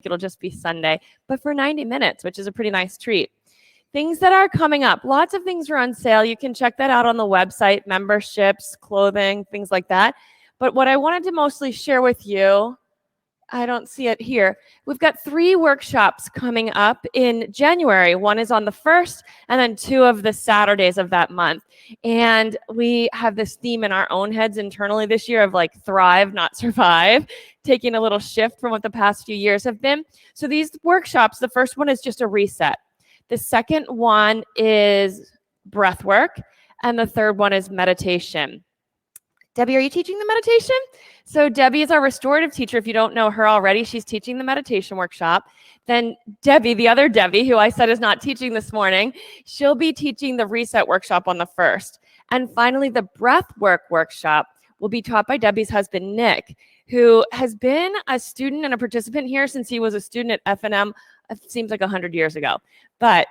it'll just be Sunday, but for 90 minutes, which is a pretty nice treat. Things that are coming up. Lots of things are on sale. You can check that out on the website, memberships, clothing, things like that. But what I wanted to mostly share with you, I don't see it here. We've got 3 workshops coming up in January. One is on the 1st, and then 2 of the Saturdays of that month. And we have this theme in our own heads internally this year of like thrive, not survive, taking a little shift from what the past few years have been. So these workshops, the first one is just a reset. The second one is breath work, and the third one is meditation. Debbie, are you teaching the meditation? So Debbie is our restorative teacher. If you don't know her already, she's teaching the meditation workshop. Then Debbie, the other Debbie, who I said is not teaching this morning, she'll be teaching the reset workshop on the 1st. And finally, the breath work workshop will be taught by Debbie's husband, Nick, who has been a student and a participant here since he was a student at F&M. It seems like 100 years ago. But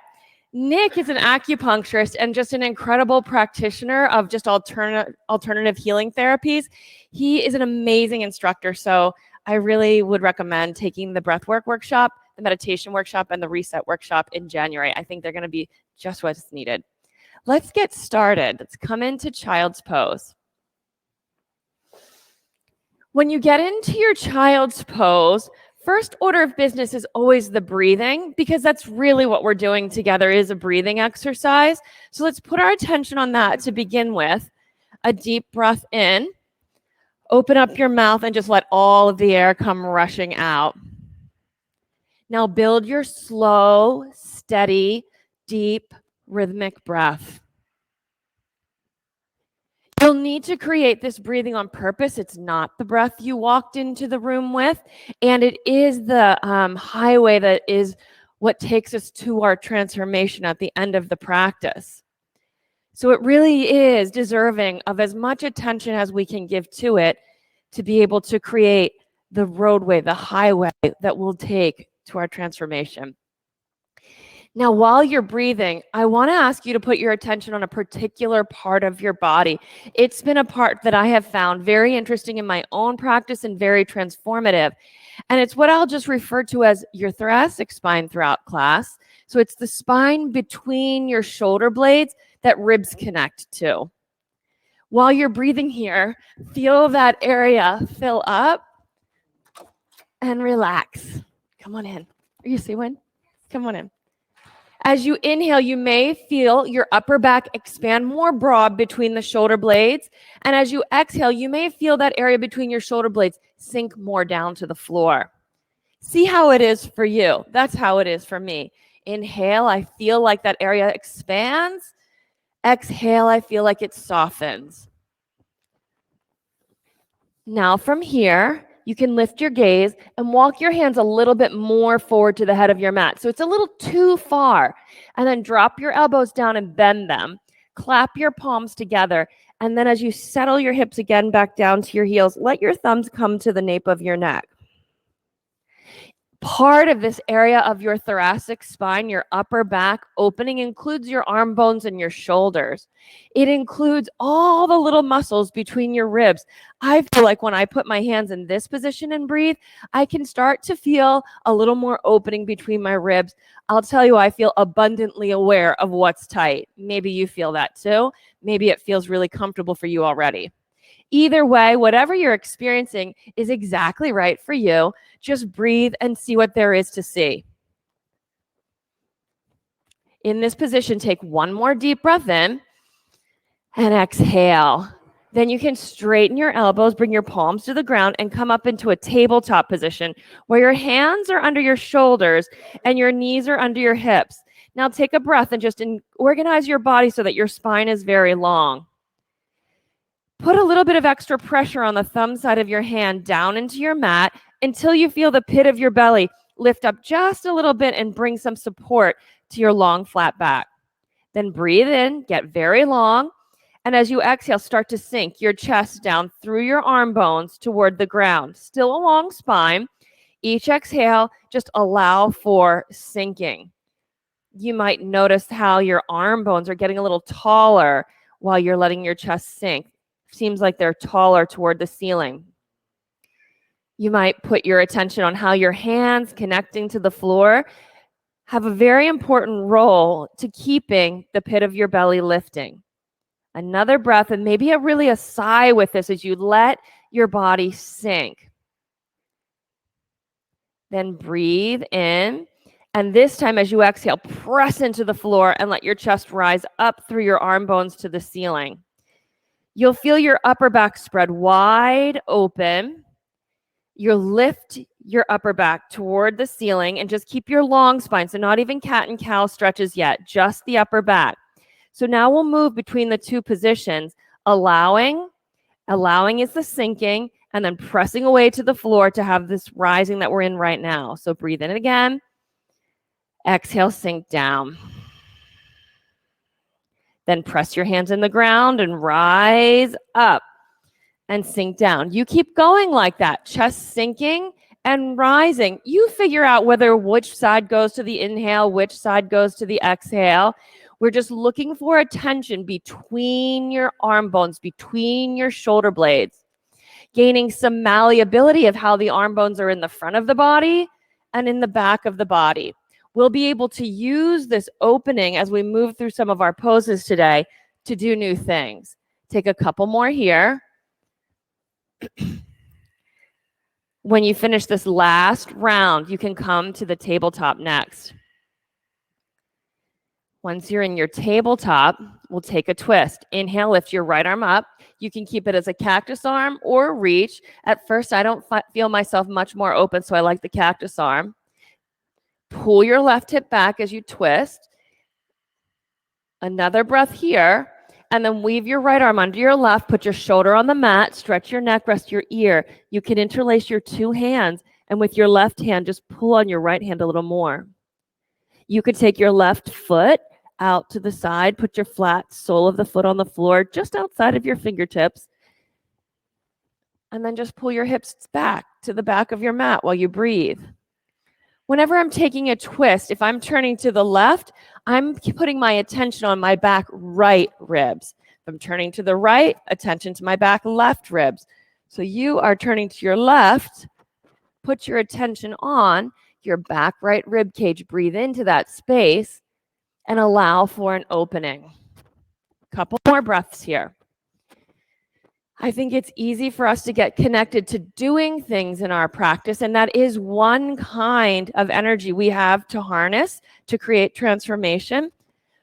Nick is an acupuncturist and just an incredible practitioner of just alternative healing therapies. He is an amazing instructor, so I really would recommend taking the breathwork workshop, the meditation workshop, and the reset workshop in January. I think they're going to be just what's needed. Let's get started. Let's come into child's pose. When you get into your child's pose, first order of business is always the breathing, because that's really what we're doing together, is a breathing exercise. So let's put our attention on that to begin with. A deep breath in. Open up your mouth and just let all of the air come rushing out. Now build your slow, steady, deep, rhythmic breath. You'll need to create this breathing on purpose. It's not the breath you walked into the room with, and it is the highway that is what takes us to our transformation at the end of the practice. So it really is deserving of as much attention as we can give to it to be able to create the roadway, the highway that will take to our transformation. Now, while you're breathing, I want to ask you to put your attention on a particular part of your body. It's been a part that I have found very interesting in my own practice and very transformative. And it's what I'll just refer to as your thoracic spine throughout class. So it's the spine between your shoulder blades that ribs connect to. While you're breathing here, feel that area fill up and relax. Come on in. Are you Siwin? Come on in. As you inhale, you may feel your upper back expand more broad between the shoulder blades. And as you exhale, you may feel that area between your shoulder blades sink more down to the floor. See how it is for you. That's how it is for me. Inhale, I feel like that area expands. Exhale, I feel like it softens. Now from here, you can lift your gaze and walk your hands a little bit more forward to the head of your mat. So it's a little too far. And then drop your elbows down and bend them. Clap your palms together. And then as you settle your hips again back down to your heels, let your thumbs come to the nape of your neck. Part of this area of your thoracic spine, your upper back opening, includes your arm bones and your shoulders. It includes all the little muscles between your ribs. I feel like when I put my hands in this position and breathe, I can start to feel a little more opening between my ribs. I'll tell you, I feel abundantly aware of what's tight. Maybe you feel that too. Maybe it feels really comfortable for you already. Either way, whatever you're experiencing is exactly right for you. Just breathe and see what there is to see. In this position, take one more deep breath in and exhale. Then you can straighten your elbows, bring your palms to the ground, and come up into a tabletop position where your hands are under your shoulders and your knees are under your hips. Now take a breath and just organize your body so that your spine is very long. Put a little bit of extra pressure on the thumb side of your hand down into your mat until you feel the pit of your belly lift up just a little bit and bring some support to your long, flat back. Then breathe in, get very long, and as you exhale, start to sink your chest down through your arm bones toward the ground. Still a long spine. Each exhale, just allow for sinking. You might notice how your arm bones are getting a little taller while you're letting your chest sink. Seems like they're taller toward the ceiling. You might put your attention on how your hands connecting to the floor have a very important role to keeping the pit of your belly lifting. Another breath, and maybe a sigh with this as you let your body sink. Then breathe in. And this time, as you exhale, press into the floor and let your chest rise up through your arm bones to the ceiling. You'll feel your upper back spread wide open. You'll lift your upper back toward the ceiling and just keep your long spine. So not even cat and cow stretches yet, just the upper back. So now we'll move between the two positions, allowing is the sinking, and then pressing away to the floor to have this rising that we're in right now. So breathe in again. Exhale, sink down. Then press your hands in the ground and rise up and sink down. You keep going like that, chest sinking and rising. You figure out which side goes to the inhale, which side goes to the exhale. We're just looking for a tension between your arm bones, between your shoulder blades, gaining some malleability of how the arm bones are in the front of the body and in the back of the body. We'll be able to use this opening as we move through some of our poses today to do new things. Take a couple more here. When you finish this last round, you can come to the tabletop next. Once you're in your tabletop, we'll take a twist. Inhale, lift your right arm up. You can keep it as a cactus arm or reach. At first, I don't feel myself much more open, so I like the cactus arm. Pull your left hip back as you twist. Another breath here. And then weave your right arm under your left. Put your shoulder on the mat. Stretch your neck, rest your ear. You can interlace your two hands. And with your left hand, just pull on your right hand a little more. You could take your left foot out to the side. Put your flat sole of the foot on the floor just outside of your fingertips. And then just pull your hips back to the back of your mat while you breathe. Whenever I'm taking a twist, if I'm turning to the left, I'm putting my attention on my back right ribs. If I'm turning to the right, attention to my back left ribs. So you are turning to your left, put your attention on your back right rib cage. Breathe into that space and allow for an opening. Couple more breaths here. I think it's easy for us to get connected to doing things in our practice, and that is one kind of energy we have to harness to create transformation.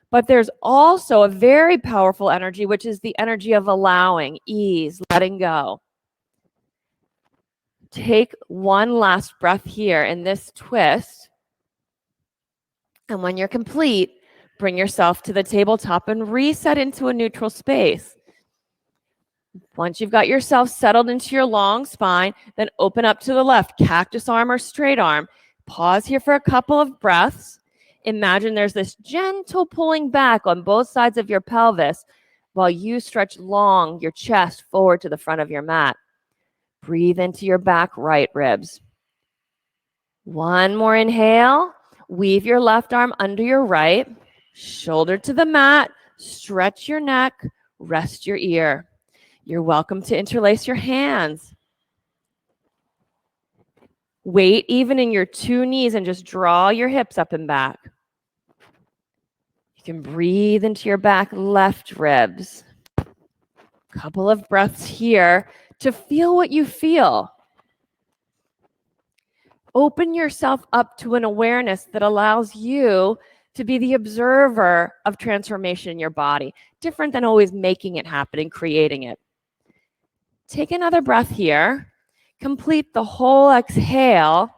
But there's also a very powerful energy, which is the energy of allowing, ease, letting go. Take one last breath here in this twist. And when you're complete, bring yourself to the tabletop and reset into a neutral space. Once you've got yourself settled into your long spine, then open up to the left, cactus arm or straight arm. Pause here for a couple of breaths. Imagine there's this gentle pulling back on both sides of your pelvis while you stretch long your chest forward to the front of your mat. Breathe into your back right ribs. One more inhale. Weave your left arm under your right, shoulder to the mat, stretch your neck, rest your ear. You're welcome to interlace your hands. Weight even in your two knees and just draw your hips up and back. You can breathe into your back left ribs. Couple of breaths here to feel what you feel. Open yourself up to an awareness that allows you to be the observer of transformation in your body, different than always making it happen and creating it. Take another breath here. Complete the whole exhale.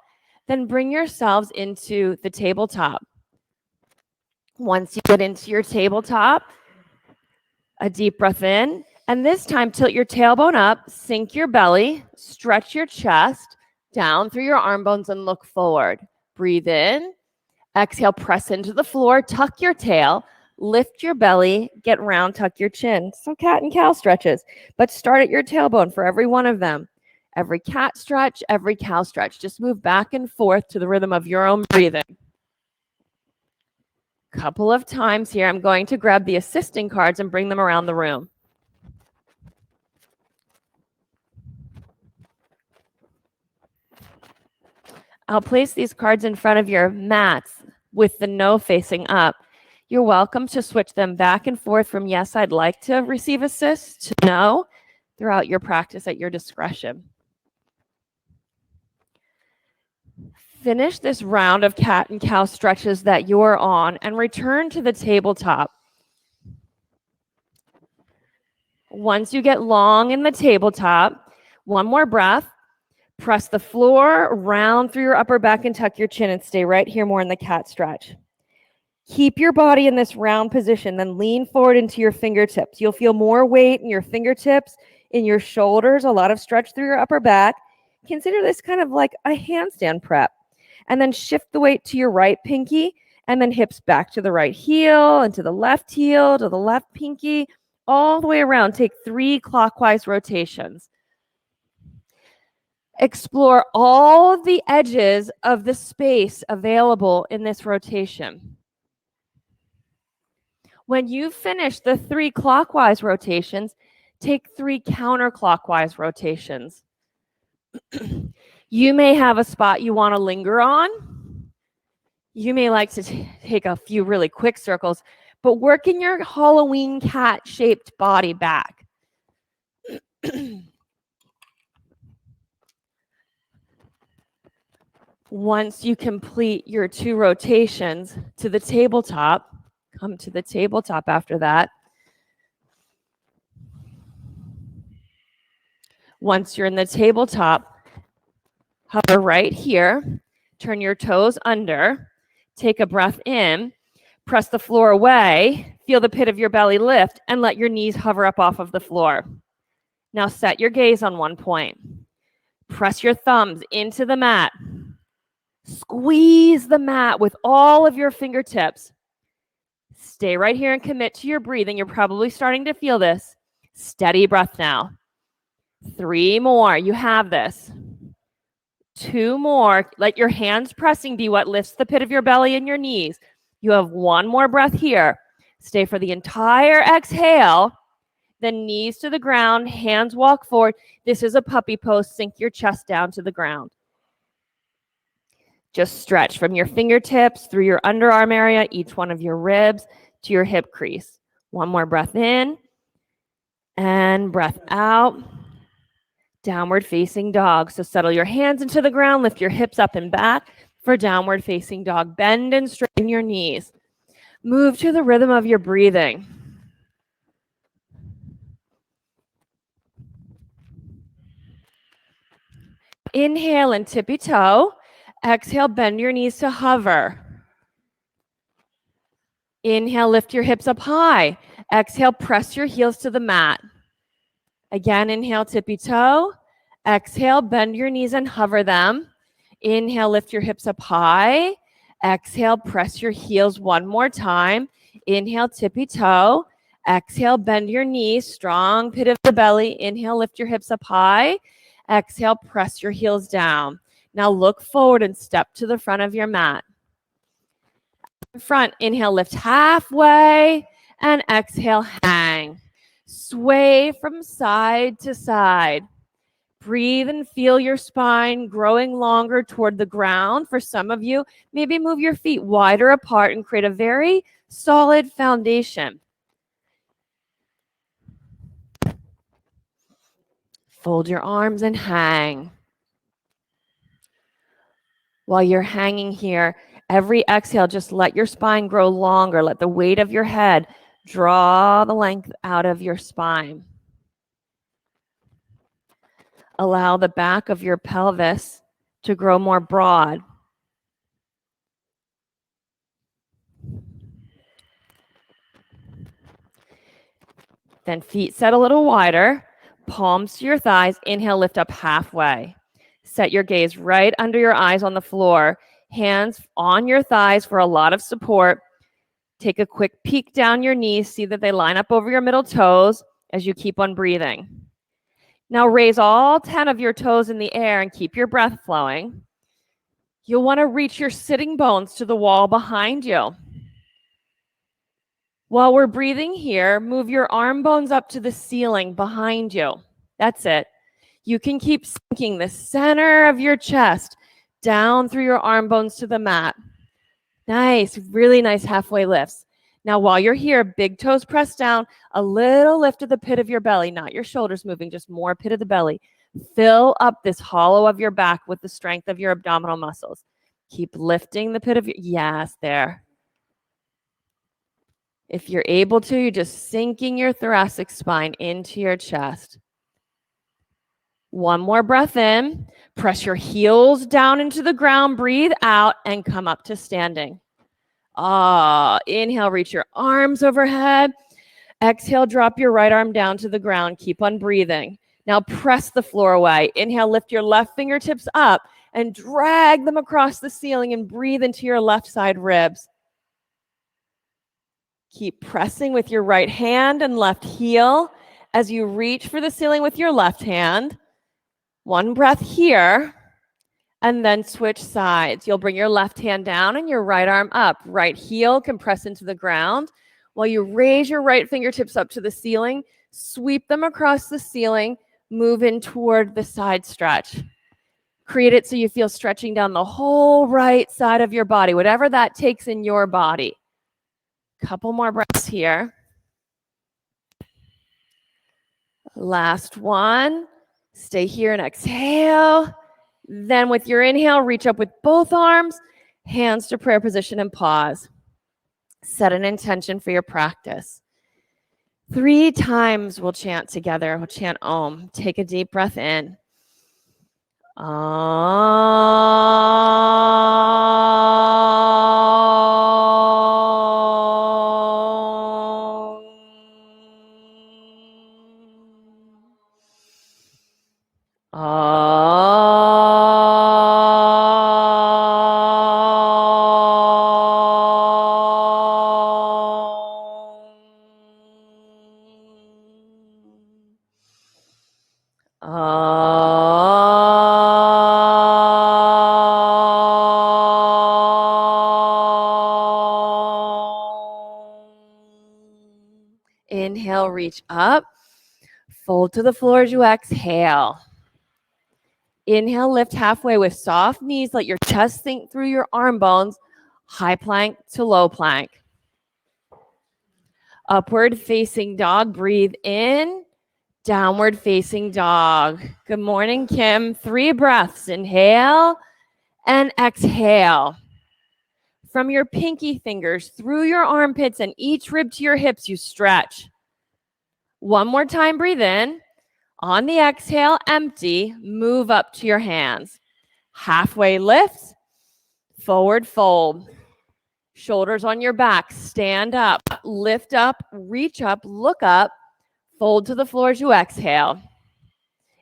Then bring yourselves into the tabletop. Once you get into your tabletop, a deep breath in. And this time, tilt your tailbone up, sink your belly, stretch your chest down through your arm bones and look forward. Breathe in. Exhale, press into the floor, tuck your tail, lift your belly, get round, tuck your chin. So cat and cow stretches, but start at your tailbone for every one of them. Every cat stretch, every cow stretch. Just move back and forth to the rhythm of your own breathing. Couple of times here, I'm going to grab the assisting cards and bring them around the room. I'll place these cards in front of your mats with the no facing up. You're welcome to switch them back and forth from yes, I'd like to receive assist to no throughout your practice at your discretion. Finish this round of cat and cow stretches that you're on and return to the tabletop. Once you get long in the tabletop, one more breath. Press the floor, round through your upper back and tuck your chin and stay right here more in the cat stretch. Keep your body in this round position, then lean forward into your fingertips. You'll feel more weight in your fingertips, in your shoulders, a lot of stretch through your upper back. Consider this kind of like a handstand prep. And then shift the weight to your right pinky and then hips back to the right heel and to the left heel, to the left pinky, all the way around. Take 3 clockwise rotations. Explore all of the edges of the space available in this rotation. When you finish the 3 clockwise rotations, take 3 counterclockwise rotations. You may have a spot you want to linger on. You may like to take a few really quick circles, but work in your Halloween cat-shaped body back. Once you complete your 2 rotations to the tabletop, come to the tabletop after that. Once you're in the tabletop, hover right here, turn your toes under, take a breath in, press the floor away, feel the pit of your belly lift, and let your knees hover up off of the floor. Now set your gaze on one point. Press your thumbs into the mat. Squeeze the mat with all of your fingertips. Stay right here and commit to your breathing. You're probably starting to feel this. Steady breath now. 3 more. You have this. 2 more. Let your hands pressing be what lifts the pit of your belly and your knees. You have 1 more breath here. Stay for the entire exhale. Then knees to the ground, hands walk forward. This is a puppy pose. Sink your chest down to the ground. Just stretch from your fingertips through your underarm area, each one of your ribs to your hip crease. 1 more breath in and breath out. Downward facing dog. So settle your hands into the ground, lift your hips up and back for downward facing dog. Bend and straighten your knees. Move to the rhythm of your breathing. Inhale and tippy toe. Exhale, bend your knees to hover. Inhale, lift your hips up high. Exhale, press your heels to the mat. Again, inhale, tippy toe. Exhale, bend your knees and hover them. Inhale, lift your hips up high. Exhale, press your heels 1 more time. Inhale, tippy toe. Exhale, bend your knees, strong pit of the belly. Inhale, lift your hips up high. Exhale, press your heels down. Now look forward and step to the front of your mat. Front, inhale, lift halfway, and exhale, hang. Sway from side to side. Breathe and feel your spine growing longer toward the ground. For some of you, maybe move your feet wider apart and create a very solid foundation. Fold your arms and hang. While you're hanging here, every exhale, just let your spine grow longer. Let the weight of your head draw the length out of your spine. Allow the back of your pelvis to grow more broad. Then feet set a little wider, palms to your thighs. Inhale, lift up halfway. Set your gaze right under your eyes on the floor. Hands on your thighs for a lot of support. Take a quick peek down your knees. See that they line up over your middle toes as you keep on breathing. Now raise all 10 of your toes in the air and keep your breath flowing. You'll want to reach your sitting bones to the wall behind you. While we're breathing here, move your arm bones up to the ceiling behind you. That's it. You can keep sinking the center of your chest down through your arm bones to the mat. Nice, really nice halfway lifts. Now, while you're here, big toes pressed down, a little lift of the pit of your belly, not your shoulders moving, just more pit of the belly. Fill up this hollow of your back with the strength of your abdominal muscles. Keep lifting the pit of your, yes, there. If you're able to, you're just sinking your thoracic spine into your chest. One more breath in. Press your heels down into the ground. Breathe out and come up to standing. Inhale, reach your arms overhead. Exhale, drop your right arm down to the ground. Keep on breathing. Now press the floor away. Inhale, lift your left fingertips up and drag them across the ceiling and breathe into your left side ribs. Keep pressing with your right hand and left heel as you reach for the ceiling with your left hand. One breath here, and then switch sides. You'll bring your left hand down and your right arm up. Right heel can press into the ground. While you raise your right fingertips up to the ceiling, sweep them across the ceiling, move in toward the side stretch. Create it so you feel stretching down the whole right side of your body, whatever that takes in your body. Couple more breaths here. Last one. Stay here and exhale. Then with your inhale, reach up with both arms, hands to prayer position and pause. Set an intention for your practice. 3 times we'll chant together. We'll chant Om. Take a deep breath in. Inhale, reach up. Fold to the floor as you exhale. Inhale, lift halfway with soft knees. Let your chest sink through your arm bones. High plank to low plank. Upward facing dog. Breathe in. Downward facing dog. Good morning, Kim. 3 breaths. Inhale and exhale. From your pinky fingers through your armpits and each rib to your hips, you stretch. One more time, breathe in. On the exhale, empty, move up to your hands. Halfway lift, forward fold. Shoulders on your back, stand up, lift up, reach up, look up, fold to the floor as you exhale.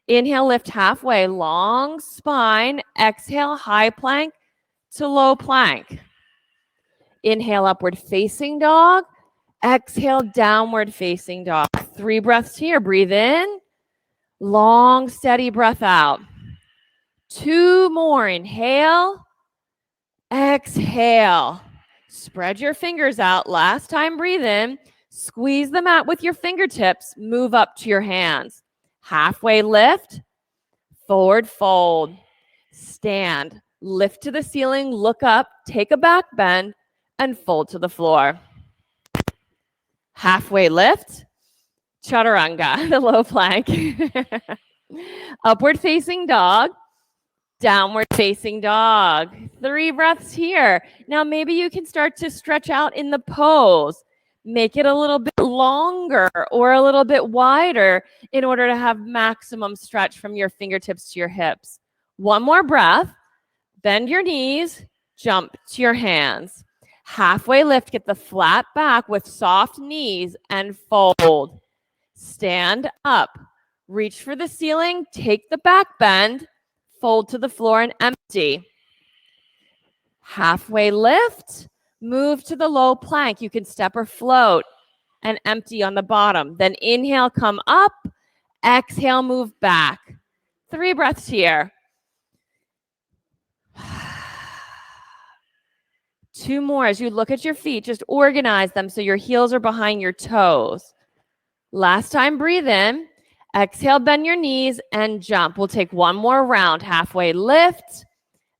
Inhale, lift halfway, long spine. Exhale, high plank to low plank. Inhale, upward facing dog. Exhale, downward facing dog. 3 breaths here. Breathe in. Long, steady breath out. 2 more. Inhale. Exhale. Spread your fingers out. Last time, breathe in. Squeeze the mat with your fingertips. Move up to your hands. Halfway lift. Forward fold. Stand. Lift to the ceiling. Look up. Take a back bend. And fold to the floor. Halfway lift. Chaturanga, the low plank. Upward facing dog. Downward facing dog. 3 breaths here. Now maybe you can start to stretch out in the pose. Make it a little bit longer or a little bit wider in order to have maximum stretch from your fingertips to your hips. 1 more breath. Bend your knees. Jump to your hands. Halfway lift, get the flat back with soft knees and fold. Stand up. Reach for the ceiling. Take the back bend. Fold to the floor and empty. Halfway lift. Move to the low plank. You can step or float and empty on the bottom. Then inhale, come up. Exhale, move back. 3 breaths here. 2 more. As you look at your feet, just organize them so your heels are behind your toes. Last time, breathe in. Exhale, bend your knees and jump. We'll take 1 more round. Halfway lift.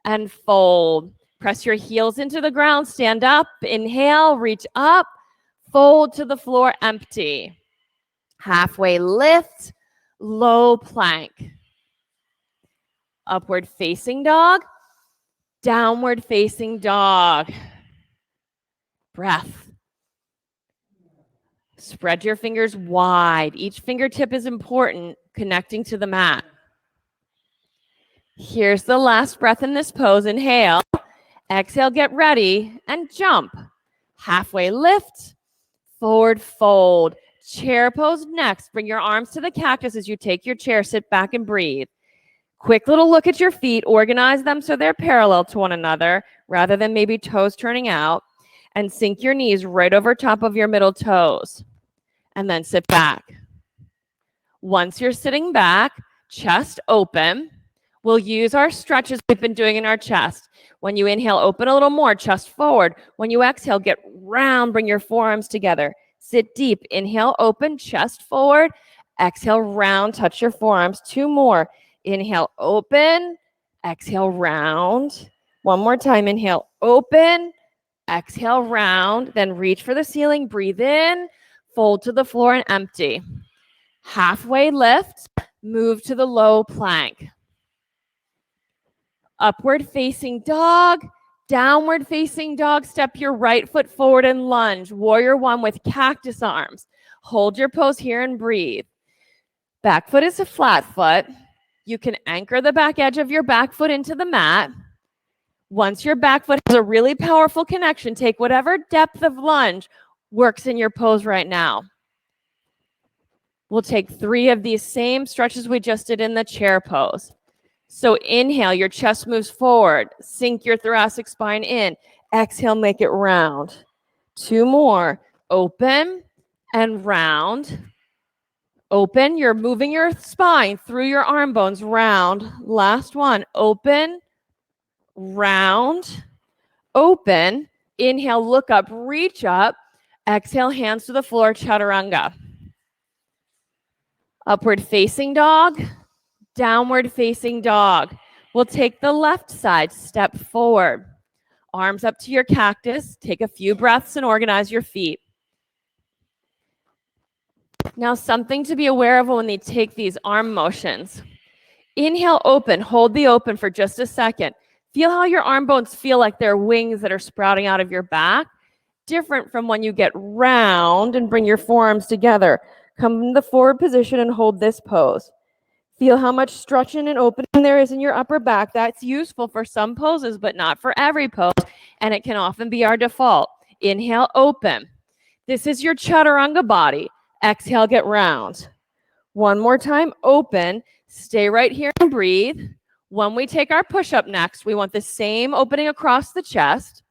and fold. Press your heels into the ground, stand up, inhale, reach up, fold to the floor, empty. Halfway lift, low plank. Upward facing dog, downward facing dog. Breath. Spread your fingers wide. Each fingertip is important, connecting to the mat. Here's the last breath in this pose. Inhale, exhale, get ready, and jump. Halfway lift, forward fold. Chair pose next. Bring your arms to the cactus as you take your chair, sit back and breathe. Quick little look at your feet. Organize them so they're parallel to one another rather than maybe toes turning out. And sink your knees right over top of your middle toes. And then sit back. Once you're sitting back, chest open. We'll use our stretches we've been doing in our chest. When you inhale, open a little more, chest forward. When you exhale, get round, bring your forearms together. Sit deep. Inhale, open, chest forward. Exhale, round, touch your forearms. 2 more. Inhale, open. Exhale, round. 1 more time. Inhale, open. Exhale, round. Then reach for the ceiling. Breathe in. Fold to the floor and empty. Halfway lift. Move to the low plank. Upward facing dog, downward facing dog. Step your right foot forward and lunge. Warrior 1 with cactus arms. Hold your pose here and breathe. Back foot is a flat foot. You can anchor the back edge of your back foot into the mat. Once your back foot has a really powerful connection, take whatever depth of lunge works in your pose right now. We'll take 3 of these same stretches we just did in the chair pose. So inhale, your chest moves forward. Sink your thoracic spine in. Exhale, make it round. 2 more. Open and round. Open. You're moving your spine through your arm bones. Round. Last one. Open. Round. Open. Inhale, look up, reach up. Exhale, hands to the floor, chaturanga. Upward facing dog. Downward facing dog. We'll take the left side, step forward. Arms up to your cactus. Take a few breaths and organize your feet. Now, something to be aware of when they take these arm motions. Inhale, open. Hold the open for just a second. Feel how your arm bones feel like they're wings that are sprouting out of your back. Different from when you get round and bring your forearms together. Come in the forward position and hold this pose. Feel how much stretching and opening there is in your upper back. That's useful for some poses, but not for every pose, and it can often be our default. Inhale, open. This is your chaturanga body. Exhale, get round. 1 more time, open. Stay right here and breathe. When we take our push-up next, we want the same opening across the chest.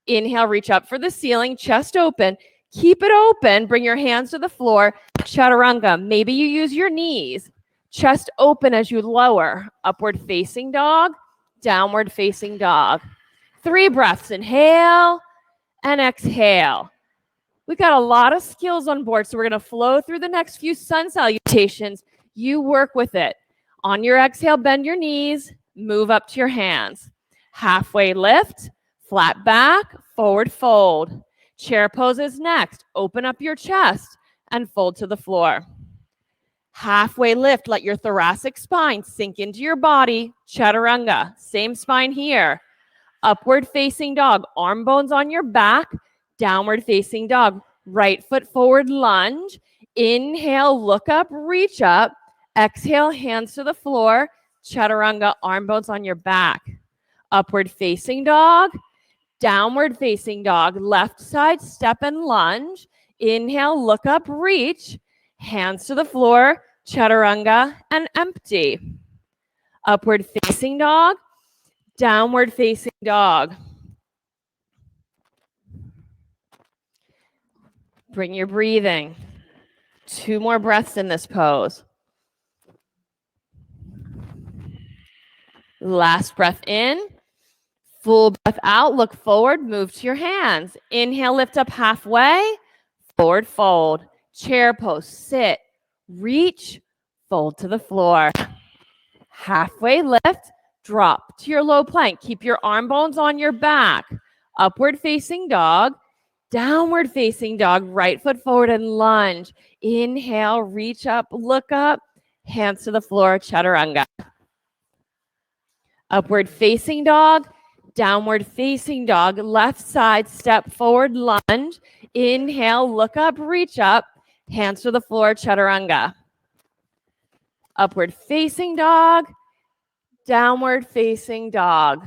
Inhale, reach up for the ceiling, chest open. Keep it open. Bring your hands to the floor. Chaturanga. Maybe you use your knees. Chest open as you lower. Upward facing dog, downward facing dog. 3 breaths. Inhale and exhale. We've got a lot of skills on board, so we're going to flow through the next few sun salutations. You work with it. On your exhale, bend your knees, move up to your hands. Halfway lift, flat back, forward fold. Chair pose is next. Open up your chest and fold to the floor. Halfway lift, let your thoracic spine sink into your body. Chaturanga, same spine here. Upward facing dog, arm bones on your back. Downward facing dog, right foot forward lunge. Inhale, look up, reach up. Exhale, hands to the floor. Chaturanga, arm bones on your back. Upward facing dog, downward facing dog. Left side, step and lunge. Inhale, look up, reach. Hands to the floor, chaturanga, and empty. Upward facing dog, downward facing dog. Bring your breathing. 2 more breaths in this pose. Last breath in. Full breath out. Look forward. Move to your hands. Inhale, lift up halfway. Forward fold. Chair pose. Sit. Reach. Fold to the floor. Halfway lift. Drop to your low plank. Keep your arm bones on your back. Upward facing dog. Downward facing dog. Right foot forward and lunge. Inhale, reach up, look up. Hands to the floor, chaturanga. Upward facing dog. Downward facing dog. Left side, step forward, lunge. Inhale, look up, reach up. Hands to the floor, chaturanga. Upward facing dog. Downward facing dog.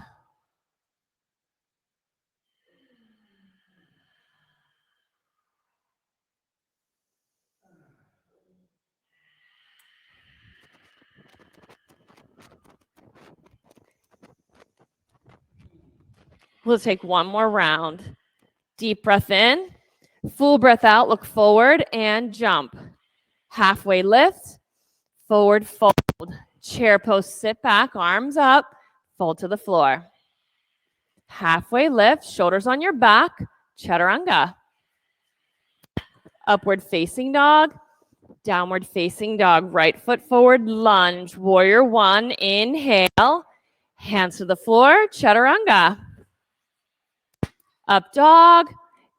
We'll take one more round. Deep breath in, full breath out, look forward and jump. Halfway lift, forward fold. Chair pose, sit back, arms up, fold to the floor. Halfway lift, shoulders on your back, chaturanga. Upward facing dog, downward facing dog. Right foot forward, lunge. Warrior one, inhale. Hands to the floor, chaturanga. Up dog,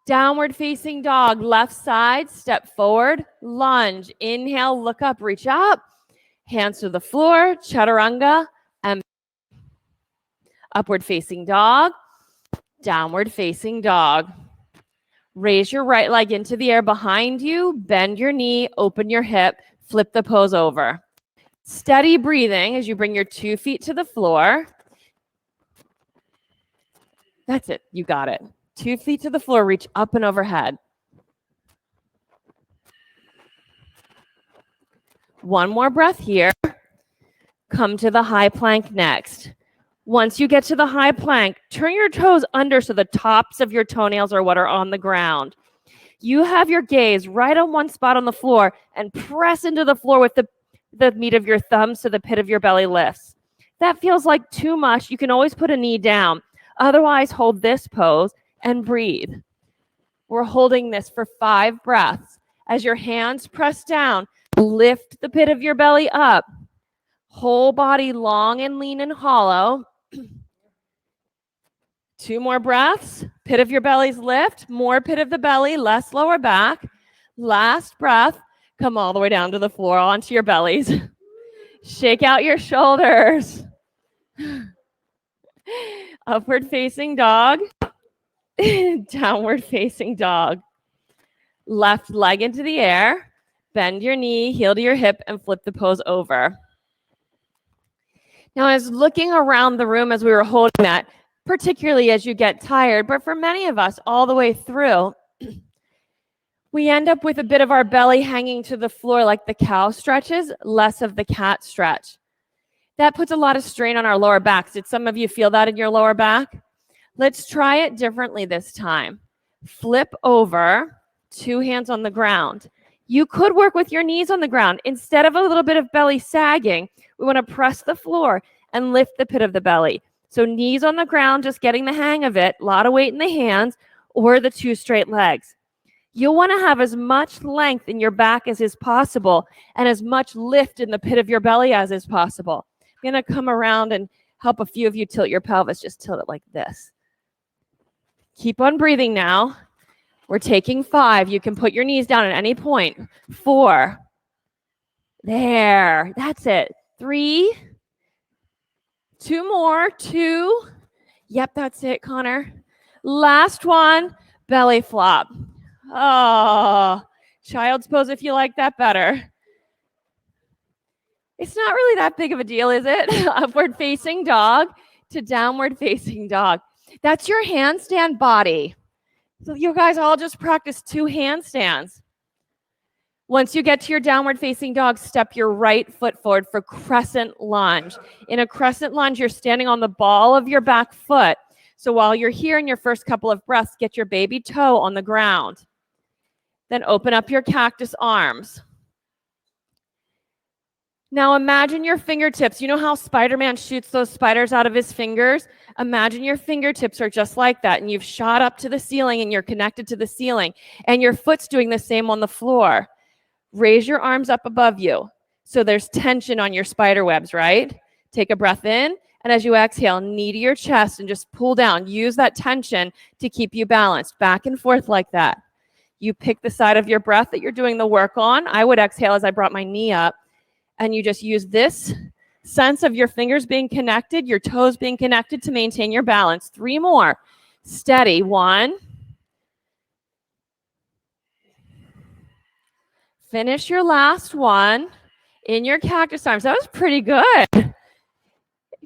downward facing dog. Left side, step forward, lunge. Inhale, look up, reach up. Hands to the floor, chaturanga. And upward facing dog, downward facing dog. Raise your right leg into the air behind you, bend your knee, open your hip, flip the pose over. Steady breathing as you bring your 2 feet to the floor. That's it, you got it. 2 feet to the floor, reach up and overhead. One more breath here. Come to the high plank next. Once you get to the high plank, turn your toes under so the tops of your toenails are what are on the ground. You have your gaze right on one spot on the floor and press into the floor with the meat of your thumbs so the pit of your belly lifts. That feels like too much. You can always put a knee down. Otherwise, hold this pose and breathe. We're holding this for 5 breaths. As your hands press down, lift the pit of your belly up. Whole body long and lean and hollow. 2 more breaths. Pit of your bellies lift. More pit of the belly, less lower back. Last breath. Come all the way down to the floor onto your bellies. Shake out your shoulders. Upward facing dog. Downward facing dog. Left leg into the air. Bend your knee, heel to your hip, and flip the pose over. Now, I was looking around the room as we were holding that, particularly as you get tired, but for many of us all the way through, we end up with a bit of our belly hanging to the floor like the cow stretches, less of the cat stretch. That puts a lot of strain on our lower backs. Did some of you feel that in your lower back? Let's try it differently this time. Flip over, 2 hands on the ground. You could work with your knees on the ground. Instead of a little bit of belly sagging, we want to press the floor and lift the pit of the belly. So knees on the ground, just getting the hang of it, a lot of weight in the hands, or the 2 straight legs. You'll want to have as much length in your back as is possible and as much lift in the pit of your belly as is possible. I'm going to come around and help a few of you tilt your pelvis. Just tilt it like this. Keep on breathing now. We're taking 5. You can put your knees down at any point. 4. There. That's it. 3. 2 more. 2. Yep, that's it, Connor. Last one. Belly flop. Oh, child's pose if you like that better. It's not really that big of a deal, is it? Upward facing dog to downward facing dog. That's your handstand body. So you guys all just practice 2 handstands. Once you get to your downward facing dog, step your right foot forward for crescent lunge. In a crescent lunge, you're standing on the ball of your back foot. So while you're here in your first couple of breaths, get your baby toe on the ground. Then open up your cactus arms. Now imagine your fingertips. You know how Spider-Man shoots those spiders out of his fingers? Imagine your fingertips are just like that, and you've shot up to the ceiling, and you're connected to the ceiling, and your foot's doing the same on the floor. Raise your arms up above you. So there's tension on your spider webs, right? Take a breath in And as you exhale, knee to your chest and just pull down. Use that tension to keep you balanced, back and forth like that. You pick the side of your breath that you're doing the work on. I would exhale as I brought my knee up, and you just use this sense of your fingers being connected, your toes being connected to maintain your balance. 3 more. Steady. 1. Finish your last one in your cactus arms. That was pretty good.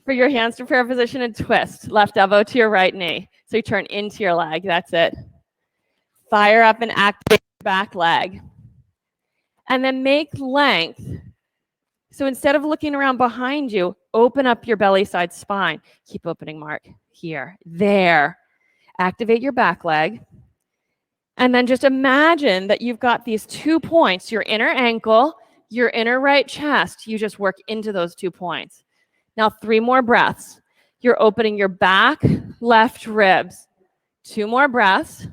For your hands to prayer position and twist. Left elbow to your right knee. So you turn into your leg. That's it. Fire up and activate your back leg. And then make length. So instead of looking around behind you, open up your belly side spine. Keep opening, Mark. Here. There. Activate your back leg. And then just imagine that you've got these 2 points, your inner ankle, your inner right chest. You just work into those 2 points. Now 3 more breaths. You're opening your back, left ribs. 2 more breaths.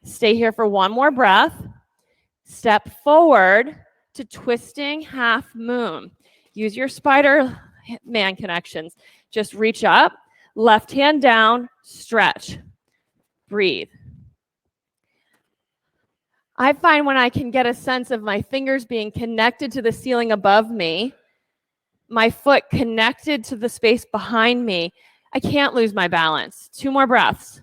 Stay here for 1 more breath. Step forward to twisting half moon. Use your Spider-Man connections. Just reach up, left hand down, stretch. Breathe. I find when I can get a sense of my fingers being connected to the ceiling above me, my foot connected to the space behind me, I can't lose my balance. 2 more breaths.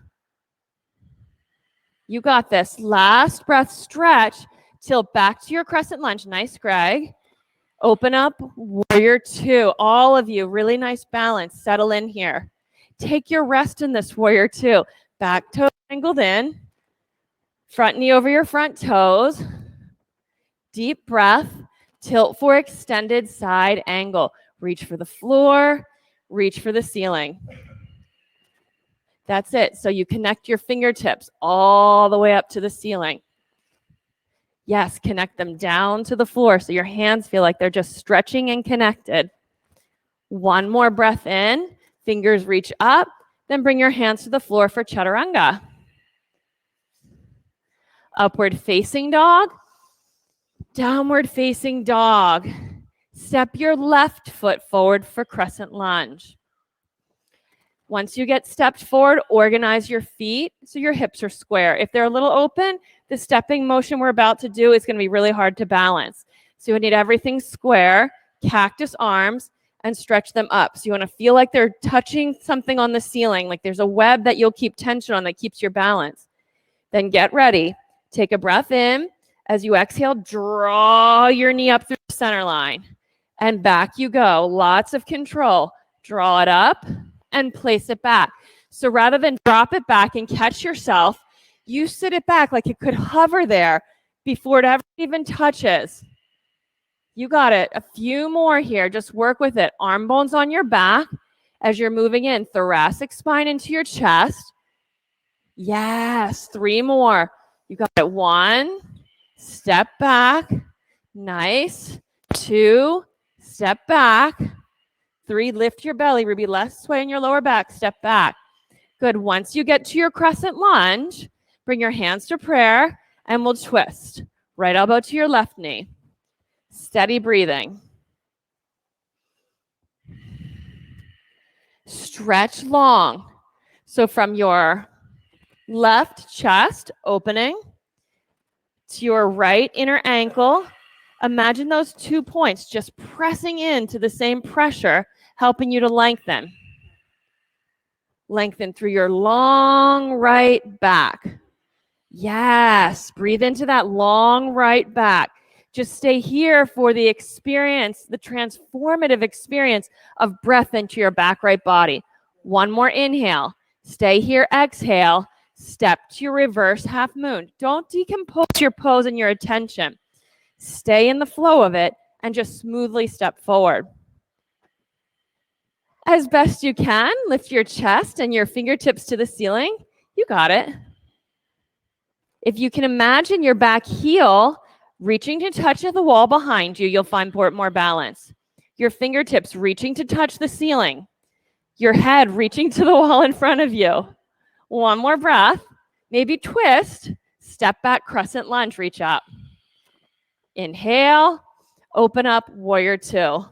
You got this. Last breath, stretch. Tilt back to your crescent lunge. Nice, Greg. Open up, warrior 2. All of you, really nice balance. Settle in here. Take your rest in this warrior 2. Back toe angled in. Front knee over your front toes. Deep breath. Tilt for extended side angle. Reach for the floor. Reach for the ceiling. That's it. So you connect your fingertips all the way up to the ceiling. Yes, connect them down to the floor so your hands feel like they're just stretching and connected. 1 more breath in. Fingers reach up. Then bring your hands to the floor for chaturanga. Upward facing dog. Downward facing dog. Step your left foot forward for crescent lunge. Once you get stepped forward, organize your feet so your hips are square. If they're a little open, the stepping motion we're about to do is going to be really hard to balance. So you need everything square, cactus arms, and stretch them up. So you want to feel like they're touching something on the ceiling, like there's a web that you'll keep tension on that keeps your balance. Then get ready. Take a breath in. As you exhale, draw your knee up through the center line. And back you go. Lots of control. Draw it up and place it back. So rather than drop it back and catch yourself, you sit it back like it could hover there before it ever even touches. You got it. A few more here. Just work with it. Arm bones on your back as you're moving in. Thoracic spine into your chest. Yes. 3 more. You got it. 1. Step back. Nice. 2. Step back. 3. Lift your belly. Ruby, less sway in your lower back. Step back. Good. Once you get to your crescent lunge, bring your hands to prayer and we'll twist. Right elbow to your left knee. Steady breathing. Stretch long. So from your left chest opening to your right inner ankle, imagine those 2 points just pressing into the same pressure, helping you to lengthen. Lengthen through your long right back. Yes, breathe into that long right back. Just stay here for the experience, the transformative experience of breath into your back right body. 1 more inhale. Stay here, exhale. Step to your reverse half moon. Don't decompose your pose and your attention. Stay in the flow of it and just smoothly step forward. As best you can, lift your chest and your fingertips to the ceiling. You got it. If you can imagine your back heel reaching to touch the wall behind you, you'll find more balance. Your fingertips reaching to touch the ceiling. Your head reaching to the wall in front of you. 1 more breath. Maybe twist. Step back, crescent lunge, reach up. Inhale. Open up, warrior 2.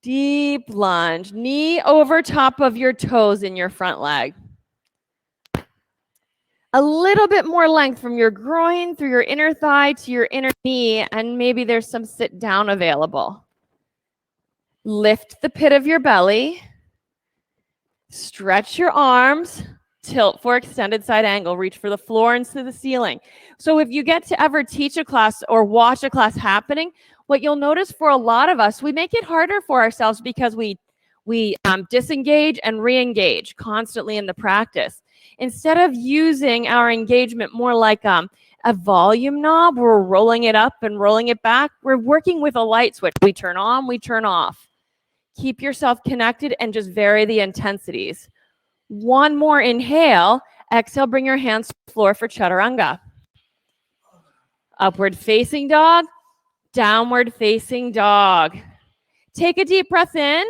Deep lunge. Knee over top of your toes in your front leg. A little bit more length from your groin through your inner thigh to your inner knee, and maybe there's some sit down available. Lift the pit of your belly. Stretch your arms. Tilt for extended side angle. Reach for the floor and to the ceiling. So if you get to ever teach a class or watch a class happening, what you'll notice for a lot of us, we make it harder for ourselves because we disengage and re-engage constantly in the practice. Instead of using our engagement more like a volume knob, we're rolling it up and rolling it back. We're working with a light switch. We turn on, we turn off. Keep yourself connected and just vary the intensities. One more inhale. Exhale, bring your hands to the floor for chaturanga. Upward facing dog, downward facing dog. Take a deep breath in.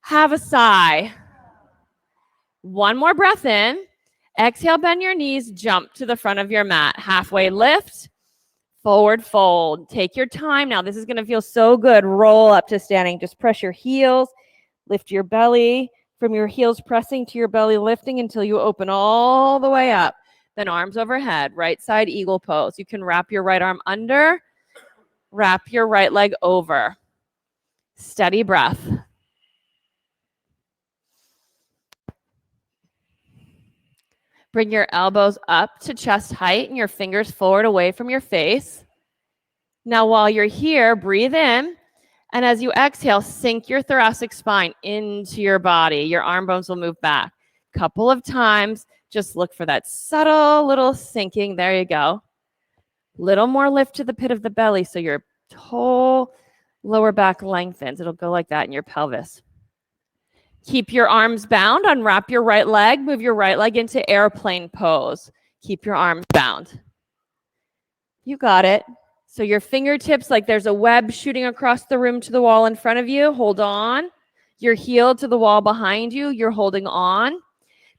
Have a sigh. One more breath in. Exhale, bend your knees, jump to the front of your mat. Halfway lift, forward fold. Take your time now. This is going to feel so good. Roll up to standing. Just press your heels, lift your belly. From your heels pressing to your belly lifting until you open all the way up. Then arms overhead, right side eagle pose. You can wrap your right arm under, wrap your right leg over. Steady breath. Bring your elbows up to chest height and your fingers forward away from your face. Now while you're here, breathe in. And as you exhale, sink your thoracic spine into your body. Your arm bones will move back. Couple of times, just look for that subtle little sinking. There you go. Little more lift to the pit of the belly so your whole lower back lengthens. It'll go like that in your pelvis. Keep your arms bound. Unwrap your right leg. Move your right leg into airplane pose. Keep your arms bound. You got it. So your fingertips, like there's a web shooting across the room to the wall in front of you. Hold on. Your heel to the wall behind you. You're holding on.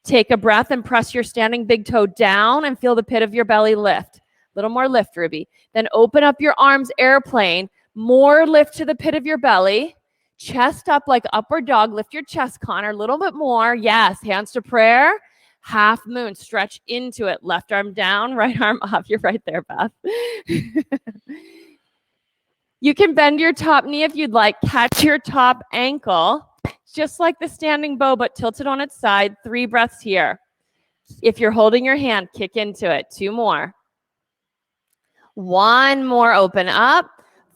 Take a breath and press your standing big toe down and feel the pit of your belly lift. A little more lift, Ruby. Then open up your arms, airplane. More lift to the pit of your belly. Chest up like upward dog. Lift your chest, Connor. A little bit more. Yes. Hands to prayer. Half moon, stretch into it. Left arm down, right arm up. You're right there, Beth. You can bend your top knee if you'd like. Catch your top ankle, just like the standing bow, but tilted on its side. 3 breaths here. If you're holding your hand, kick into it. 2 more. 1 more, open up.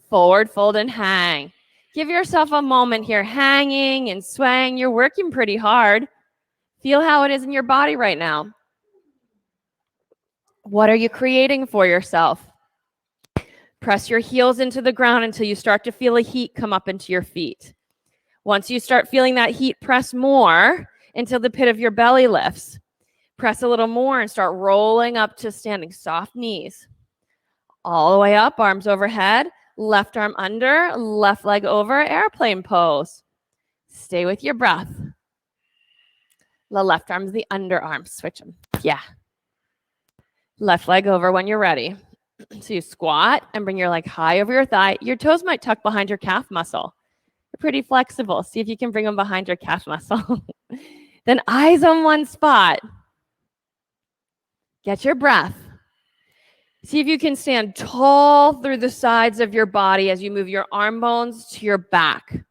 Forward fold and hang. Give yourself a moment here, hanging and swaying. You're working pretty hard. Feel how it is in your body right now. What are you creating for yourself? Press your heels into the ground until you start to feel a heat come up into your feet. Once you start feeling that heat, press more until the pit of your belly lifts. Press a little more and start rolling up to standing. Soft knees. All the way up, arms overhead. Left arm under, left leg over, airplane pose. Stay with your breath. The left arm's the underarm. Switch them. Yeah. Left leg over when you're ready. So you squat and bring your leg high over your thigh. Your toes might tuck behind your calf muscle. You're pretty flexible. See if you can bring them behind your calf muscle. Then eyes on one spot. Get your breath. See if you can stand tall through the sides of your body as you move your arm bones to your back.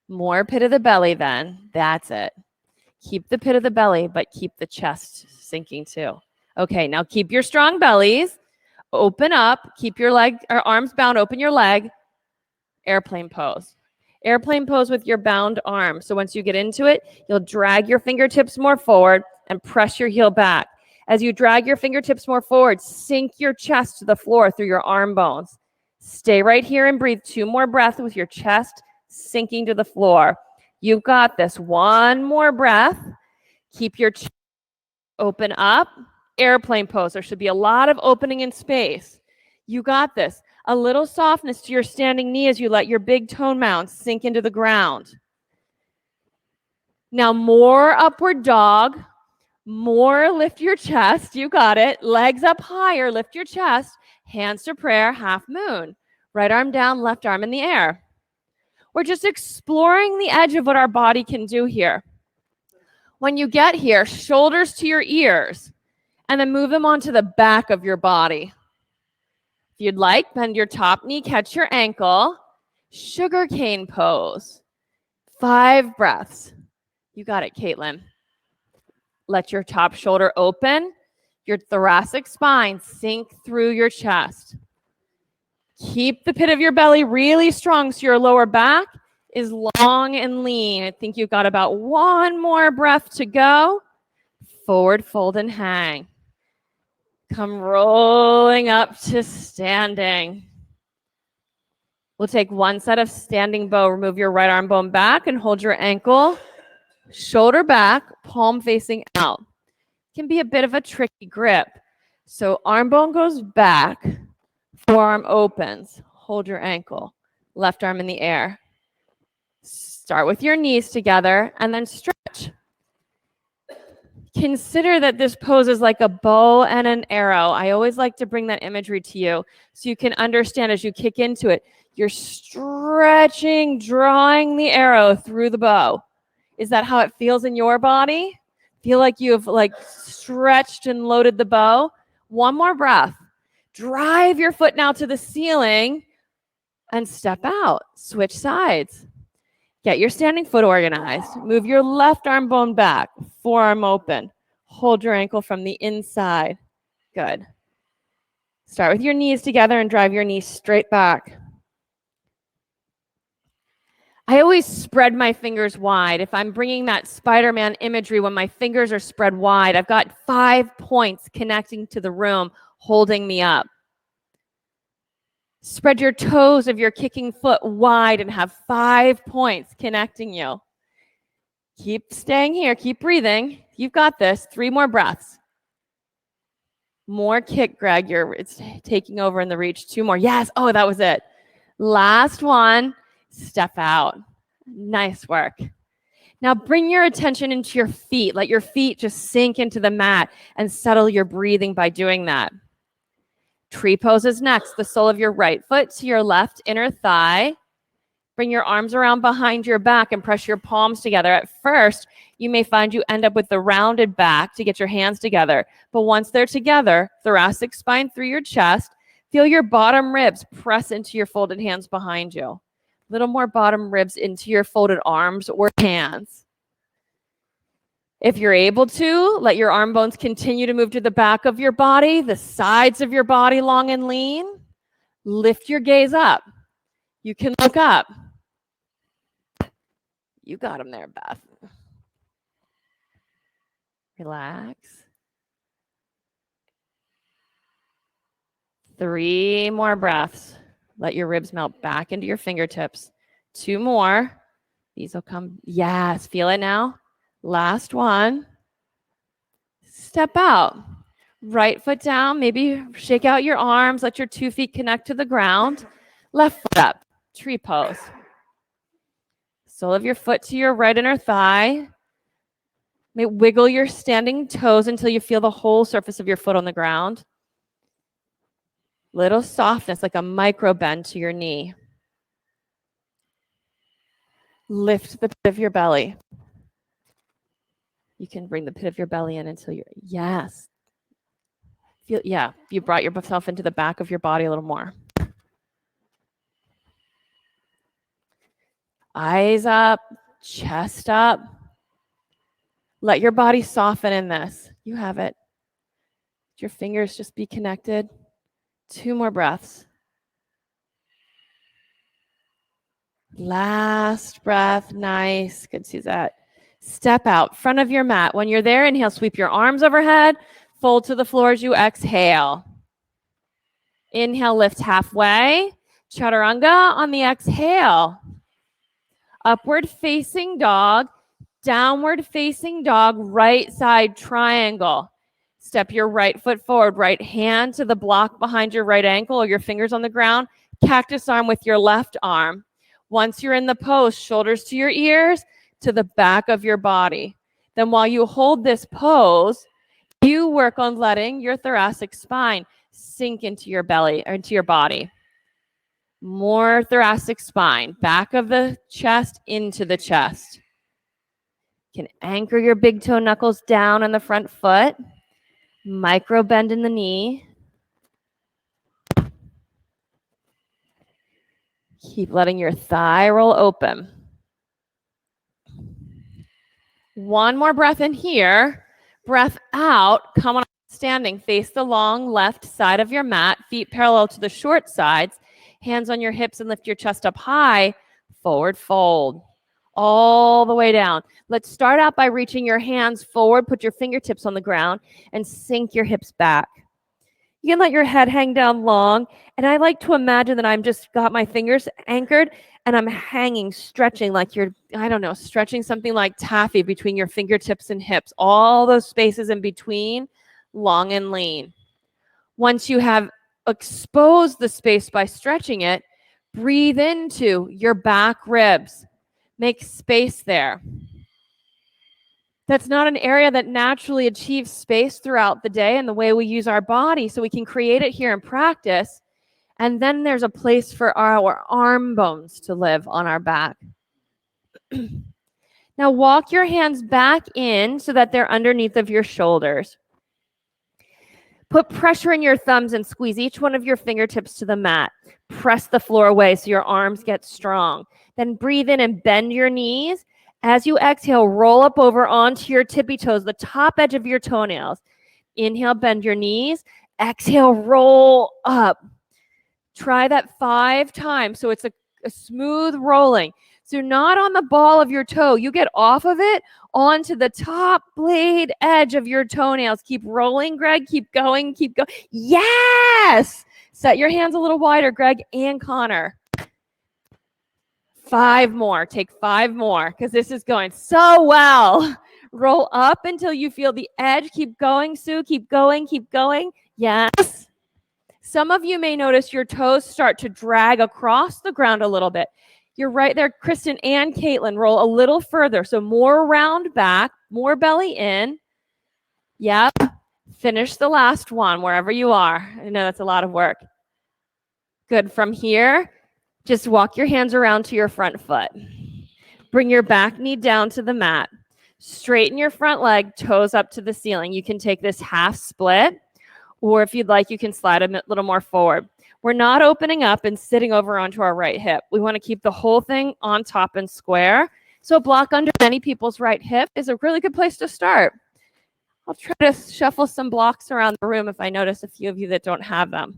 More pit of the belly then. That's it. Keep the pit of the belly, but keep the chest sinking too. Okay, now keep your strong bellies. Open up. Keep your leg or arms bound. Open your leg. Airplane pose. Airplane pose with your bound arm. So once you get into it, you'll drag your fingertips more forward and press your heel back. As you drag your fingertips more forward, sink your chest to the floor through your arm bones. Stay right here and breathe 2 more breaths with your chest sinking to the floor. You've got this. 1 more breath. Keep your chest open up. Airplane pose. There should be a lot of opening in space. You got this. A little softness to your standing knee as you let your big toe mounds sink into the ground. Now more upward dog. More lift your chest. You got it. Legs up higher. Lift your chest. Hands to prayer. Half moon. Right arm down, left arm in the air. We're just exploring the edge of what our body can do here. When you get here, shoulders to your ears, and then move them onto the back of your body. If you'd like, bend your top knee, catch your ankle. Sugar cane pose. 5 breaths. You got it, Caitlin. Let your top shoulder open. Your thoracic spine sink through your chest. Keep the pit of your belly really strong so your lower back is long and lean. I think you've got about 1 more breath to go. Forward fold and hang. Come rolling up to standing. We'll take 1 set of standing bow. Remove your right arm bone back and hold your ankle. Shoulder back, palm facing out. Can be a bit of a tricky grip. So arm bone goes back, forearm opens. Hold your ankle. Left arm in the air. Start with your knees together and then stretch. Consider that this pose is like a bow and an arrow. I always like to bring that imagery to you so you can understand as you kick into it. You're stretching, drawing the arrow through the bow. Is that how it feels in your body? Feel like you've stretched and loaded the bow? 1 more breath. Drive your foot now to the ceiling and step out. Switch sides. Get your standing foot organized. Move your left arm bone back, forearm open. Hold your ankle from the inside. Good. Start with your knees together and drive your knees straight back. I always spread my fingers wide. If I'm bringing that Spider-Man imagery, when my fingers are spread wide, I've got 5 points connecting to the room, holding me up. Spread your toes of your kicking foot wide and have 5 points connecting you. Keep staying here. Keep breathing. You've got this. 3 more breaths. More kick, Greg. It's taking over in the reach. 2 more. Yes. Oh, that was it. Last one. Step out. Nice work. Now bring your attention into your feet. Let your feet just sink into the mat and settle your breathing by doing that. Tree pose is next. The sole of your right foot to your left inner thigh. Bring your arms around behind your back and press your palms together. At first, you may find you end up with the rounded back to get your hands together. But once they're together, thoracic spine through your chest, feel your bottom ribs press into your folded hands behind you. Little more bottom ribs into your folded arms or hands. If you're able to, let your arm bones continue to move to the back of your body, the sides of your body long and lean. Lift your gaze up. You can look up. You got them there, Beth. Relax. 3 more breaths. Let your ribs melt back into your fingertips. 2 more. These will come. Yes, feel it now. Last one. Step out. Right foot down. Maybe shake out your arms. Let your 2 feet connect to the ground. Left foot up. Tree pose. Sole of your foot to your right inner thigh. May wiggle your standing toes until you feel the whole surface of your foot on the ground. Little softness, like a micro bend to your knee. Lift the pit of your belly. You can bring the pit of your belly in until you're, yes. You brought yourself into the back of your body a little more. Eyes up, chest up. Let your body soften in this. You have it. Let your fingers just be connected. 2 more breaths. Last breath. Nice. Good to see that. Step out, front of your mat. When you're there, inhale, sweep your arms overhead. Fold to the floor as you exhale. Inhale, lift halfway. Chaturanga on the exhale. Upward facing dog. Downward facing dog, right side triangle. Step your right foot forward, right hand to the block behind your right ankle or your fingers on the ground. Cactus arm with your left arm. Once you're in the pose, shoulders to your ears, to the back of your body. Then while you hold this pose, you work on letting your thoracic spine sink into your belly or into your body. More thoracic spine, back of the chest into the chest. You can anchor your big toe knuckles down on the front foot. Micro bend in the knee. Keep letting your thigh roll open. One more breath in here. Breath out. Come on, standing. Face the long left side of your mat. Feet parallel to the short sides. Hands on your hips and lift your chest up high. Forward fold. All the way down. Let's start out by reaching your hands forward. Put your fingertips on the ground and sink your hips back. You can let your head hang down long. And I like to imagine that I'm just got my fingers anchored and I'm hanging, stretching like you're, I don't know, stretching something like taffy between your fingertips and hips. All those spaces in between, long and lean. Once you have exposed the space by stretching it, breathe into your back ribs. Make space there. That's not an area that naturally achieves space throughout the day and the way we use our body, so we can create it here in practice. And then there's a place for our arm bones to live on our back. Now walk your hands back in so that they're underneath of your shoulders. Put pressure in your thumbs and squeeze each one of your fingertips to the mat. Press the floor away so your arms get strong. Then breathe in and bend your knees. As you exhale, roll up over onto your tippy toes, the top edge of your toenails. Inhale, bend your knees. Exhale, roll up. Try that 5 times so it's a smooth rolling. So you're not on the ball of your toe. You get off of it onto the top blade edge of your toenails. Keep rolling, Greg. Keep going. Keep going. Yes! Set your hands a little wider, Greg and Connor. 5 more. Take 5 more because this is going so well. Roll up until you feel the edge. Keep going, Sue. Keep going. Keep going. Yes. Some of you may notice your toes start to drag across the ground a little bit. You're right there, Kristen and Caitlin. Roll a little further. So more round back, more belly in. Yep. Finish the last one wherever you are. I know that's a lot of work. Good. From here, just walk your hands around to your front foot. Bring your back knee down to the mat. Straighten your front leg, toes up to the ceiling. You can take this half split, or if you'd like, you can slide a little more forward. We're not opening up and sitting over onto our right hip. We want to keep the whole thing on top and square. So a block under many people's right hip is a really good place to start. I'll try to shuffle some blocks around the room if I notice a few of you that don't have them.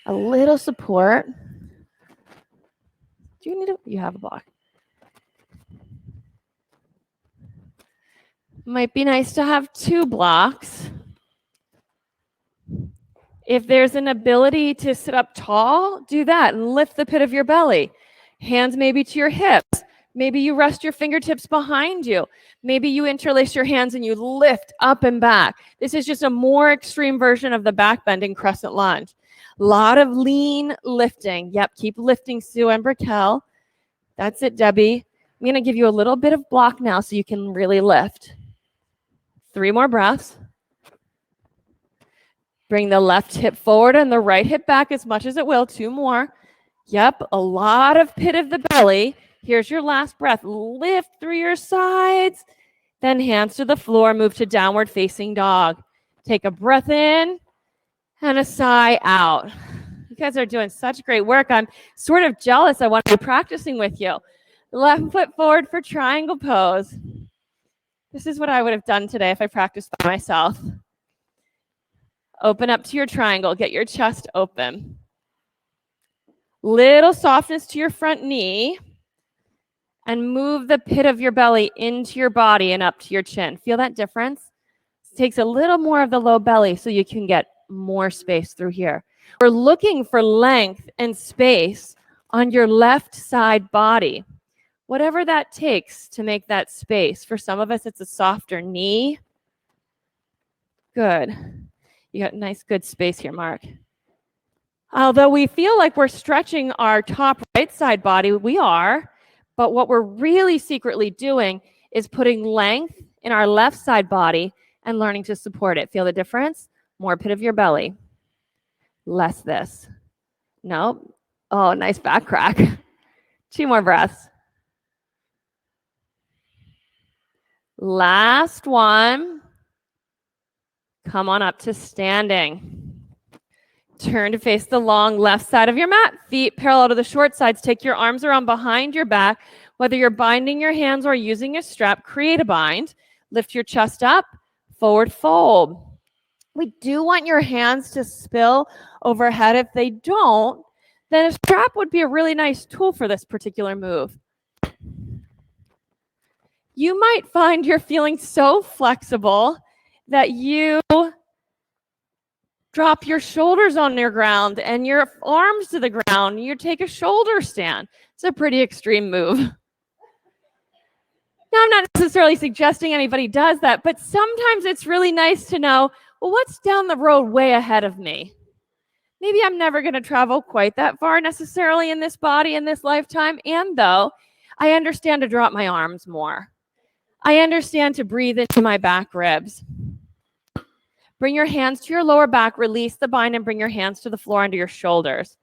A little support. Do you need you have a block. Might be nice to have 2 blocks. If there's an ability to sit up tall, do that and lift the pit of your belly. Hands maybe to your hips. Maybe you rest your fingertips behind you. Maybe you interlace your hands and you lift up and back. This is just a more extreme version of the back bending crescent lunge. A lot of lean lifting. Yep, keep lifting, Sue and Briquel. That's it, Debbie. I'm going to give you a little bit of block now so you can really lift. 3 more breaths. Bring the left hip forward and the right hip back as much as it will. 2 more. Yep, a lot of pit of the belly. Here's your last breath. Lift through your sides. Then hands to the floor. Move to downward facing dog. Take a breath in and a sigh out. You guys are doing such great work. I'm sort of jealous. I want to be practicing with you. Left foot forward for triangle pose. This is what I would have done today if I practiced by myself. Open up to your triangle. Get your chest open. Little softness to your front knee. And move the pit of your belly into your body and up to your chin. Feel that difference? It takes a little more of the low belly so you can get more space through here. We're looking for length and space on your left side body. Whatever that takes to make that space. For some of us, it's a softer knee. Good. You got nice, good space here, Mark. Although we feel like we're stretching our top right side body, we are. But what we're really secretly doing is putting length in our left side body and learning to support it. Feel the difference? More pit of your belly. Less this. Nope. Oh, nice back crack. 2 more breaths. Last one. Come on up to standing. Turn to face the long left side of your mat. Feet parallel to the short sides. Take your arms around behind your back. Whether you're binding your hands or using a strap, create a bind. Lift your chest up. Forward fold. We do want your hands to spill overhead. If they don't, then a strap would be a really nice tool for this particular move. You might find you're feeling so flexible that you drop your shoulders on your ground and your arms to the ground. You take a shoulder stand. It's a pretty extreme move. Now, I'm not necessarily suggesting anybody does that, but sometimes it's really nice to know, well, what's down the road way ahead of me? Maybe I'm never going to travel quite that far necessarily in this body in this lifetime. And though, I understand to drop my arms more. I understand to breathe into my back ribs. Bring your hands to your lower back, release the bind, and bring your hands to the floor under your shoulders.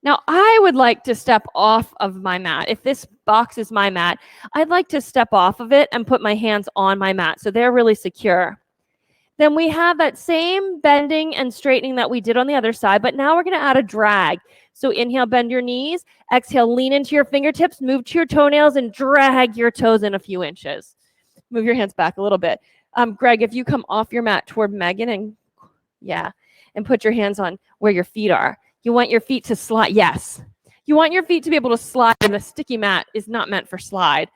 Now, I would like to step off of my mat. If this box is my mat, I'd like to step off of it and put my hands on my mat so they're really secure. Then we have that same bending and straightening that we did on the other side, but now we're going to add a drag. So inhale, bend your knees. Exhale, lean into your fingertips, move to your toenails, and drag your toes in a few inches. Move your hands back a little bit. Greg, if you come off your mat toward Megan and put your hands on where your feet are. You want your feet to slide. Yes. You want your feet to be able to slide, and the sticky mat is not meant for slide.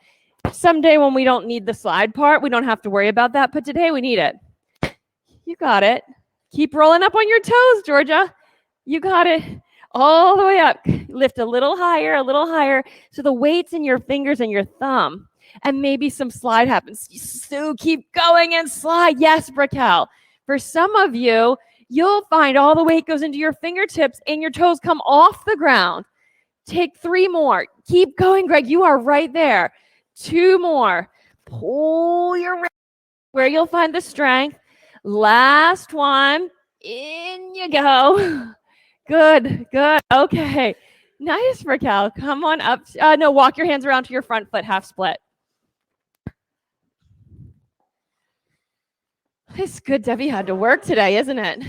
Someday when we don't need the slide part, we don't have to worry about that, but today we need it. You got it. Keep rolling up on your toes, Georgia. You got it. All the way up. Lift a little higher, so the weight's in your fingers and your thumb. And maybe some slide happens. So keep going and slide. Yes, Raquel. For some of you, you'll find all the weight goes into your fingertips and your toes come off the ground. Take 3 more. Keep going, Greg. You are right there. 2 more. Pull your wrist where you'll find the strength. Last one. In you go. Good. Okay. Nice, Raquel. Come on up. No, walk your hands around to your front foot, half split. It's good Debbie had to work today, isn't it?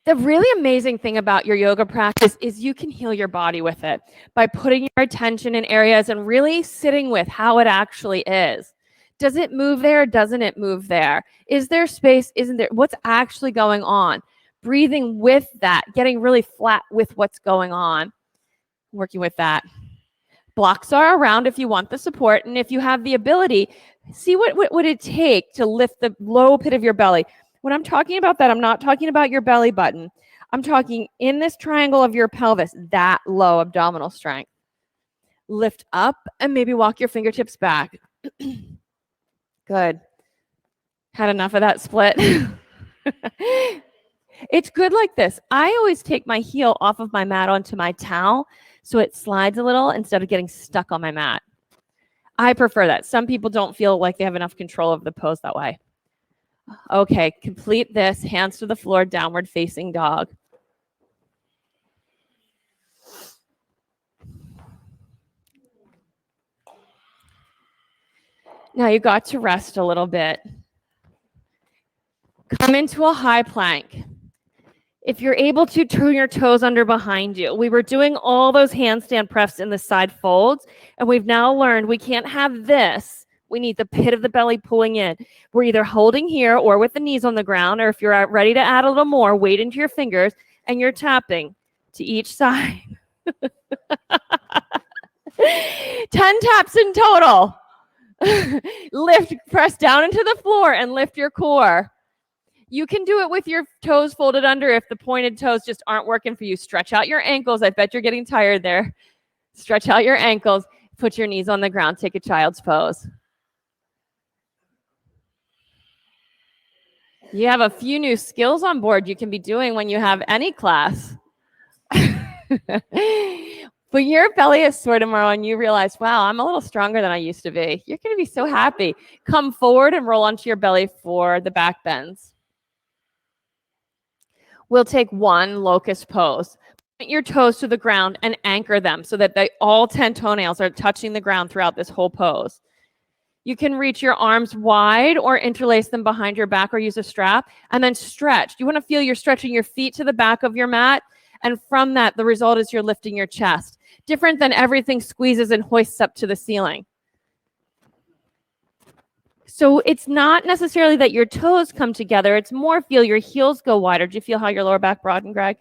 The really amazing thing about your yoga practice is you can heal your body with it by putting your attention in areas and really sitting with how it actually is. Does it move there? Doesn't it move there? Is there space? Isn't there? What's actually going on? Breathing with that, getting really flat with what's going on. Working with that. Blocks are around if you want the support, and if you have the ability, see what would it take to lift the low pit of your belly. When I'm talking about that, I'm not talking about your belly button. I'm talking in this triangle of your pelvis, that low abdominal strength. Lift up and maybe walk your fingertips back. Good. Had enough of that split? It's good like this. I always take my heel off of my mat onto my towel so it slides a little instead of getting stuck on my mat. I prefer that. Some people don't feel like they have enough control of the pose that way. Okay, complete this. Hands to the floor, downward facing dog. Now you got to rest a little bit. Come into a high plank. If you're able to, turn your toes under behind you. We were doing all those handstand press in the side folds, and we've now learned we can't have this. We need the pit of the belly pulling in. We're either holding here or with the knees on the ground, or if you're ready to add a little more, weight into your fingers, and you're tapping to each side. 10 taps in total. Lift, press down into the floor and lift your core. You can do it with your toes folded under if the pointed toes just aren't working for you. Stretch out your ankles. I bet you're getting tired there. Stretch out your ankles. Put your knees on the ground. Take a child's pose. You have a few new skills on board you can be doing when you have any class. When your belly is sore tomorrow and you realize, wow, I'm a little stronger than I used to be, you're going to be so happy. Come forward and roll onto your belly for the back bends. We'll take one locust pose. Point your toes to the ground and anchor them so that all 10 toenails are touching the ground throughout this whole pose. You can reach your arms wide or interlace them behind your back or use a strap, and then stretch. You want to feel you're stretching your feet to the back of your mat, and from that, the result is you're lifting your chest. Different than everything squeezes and hoists up to the ceiling. So it's not necessarily that your toes come together. It's more feel your heels go wider. Do you feel how your lower back broadened, Greg?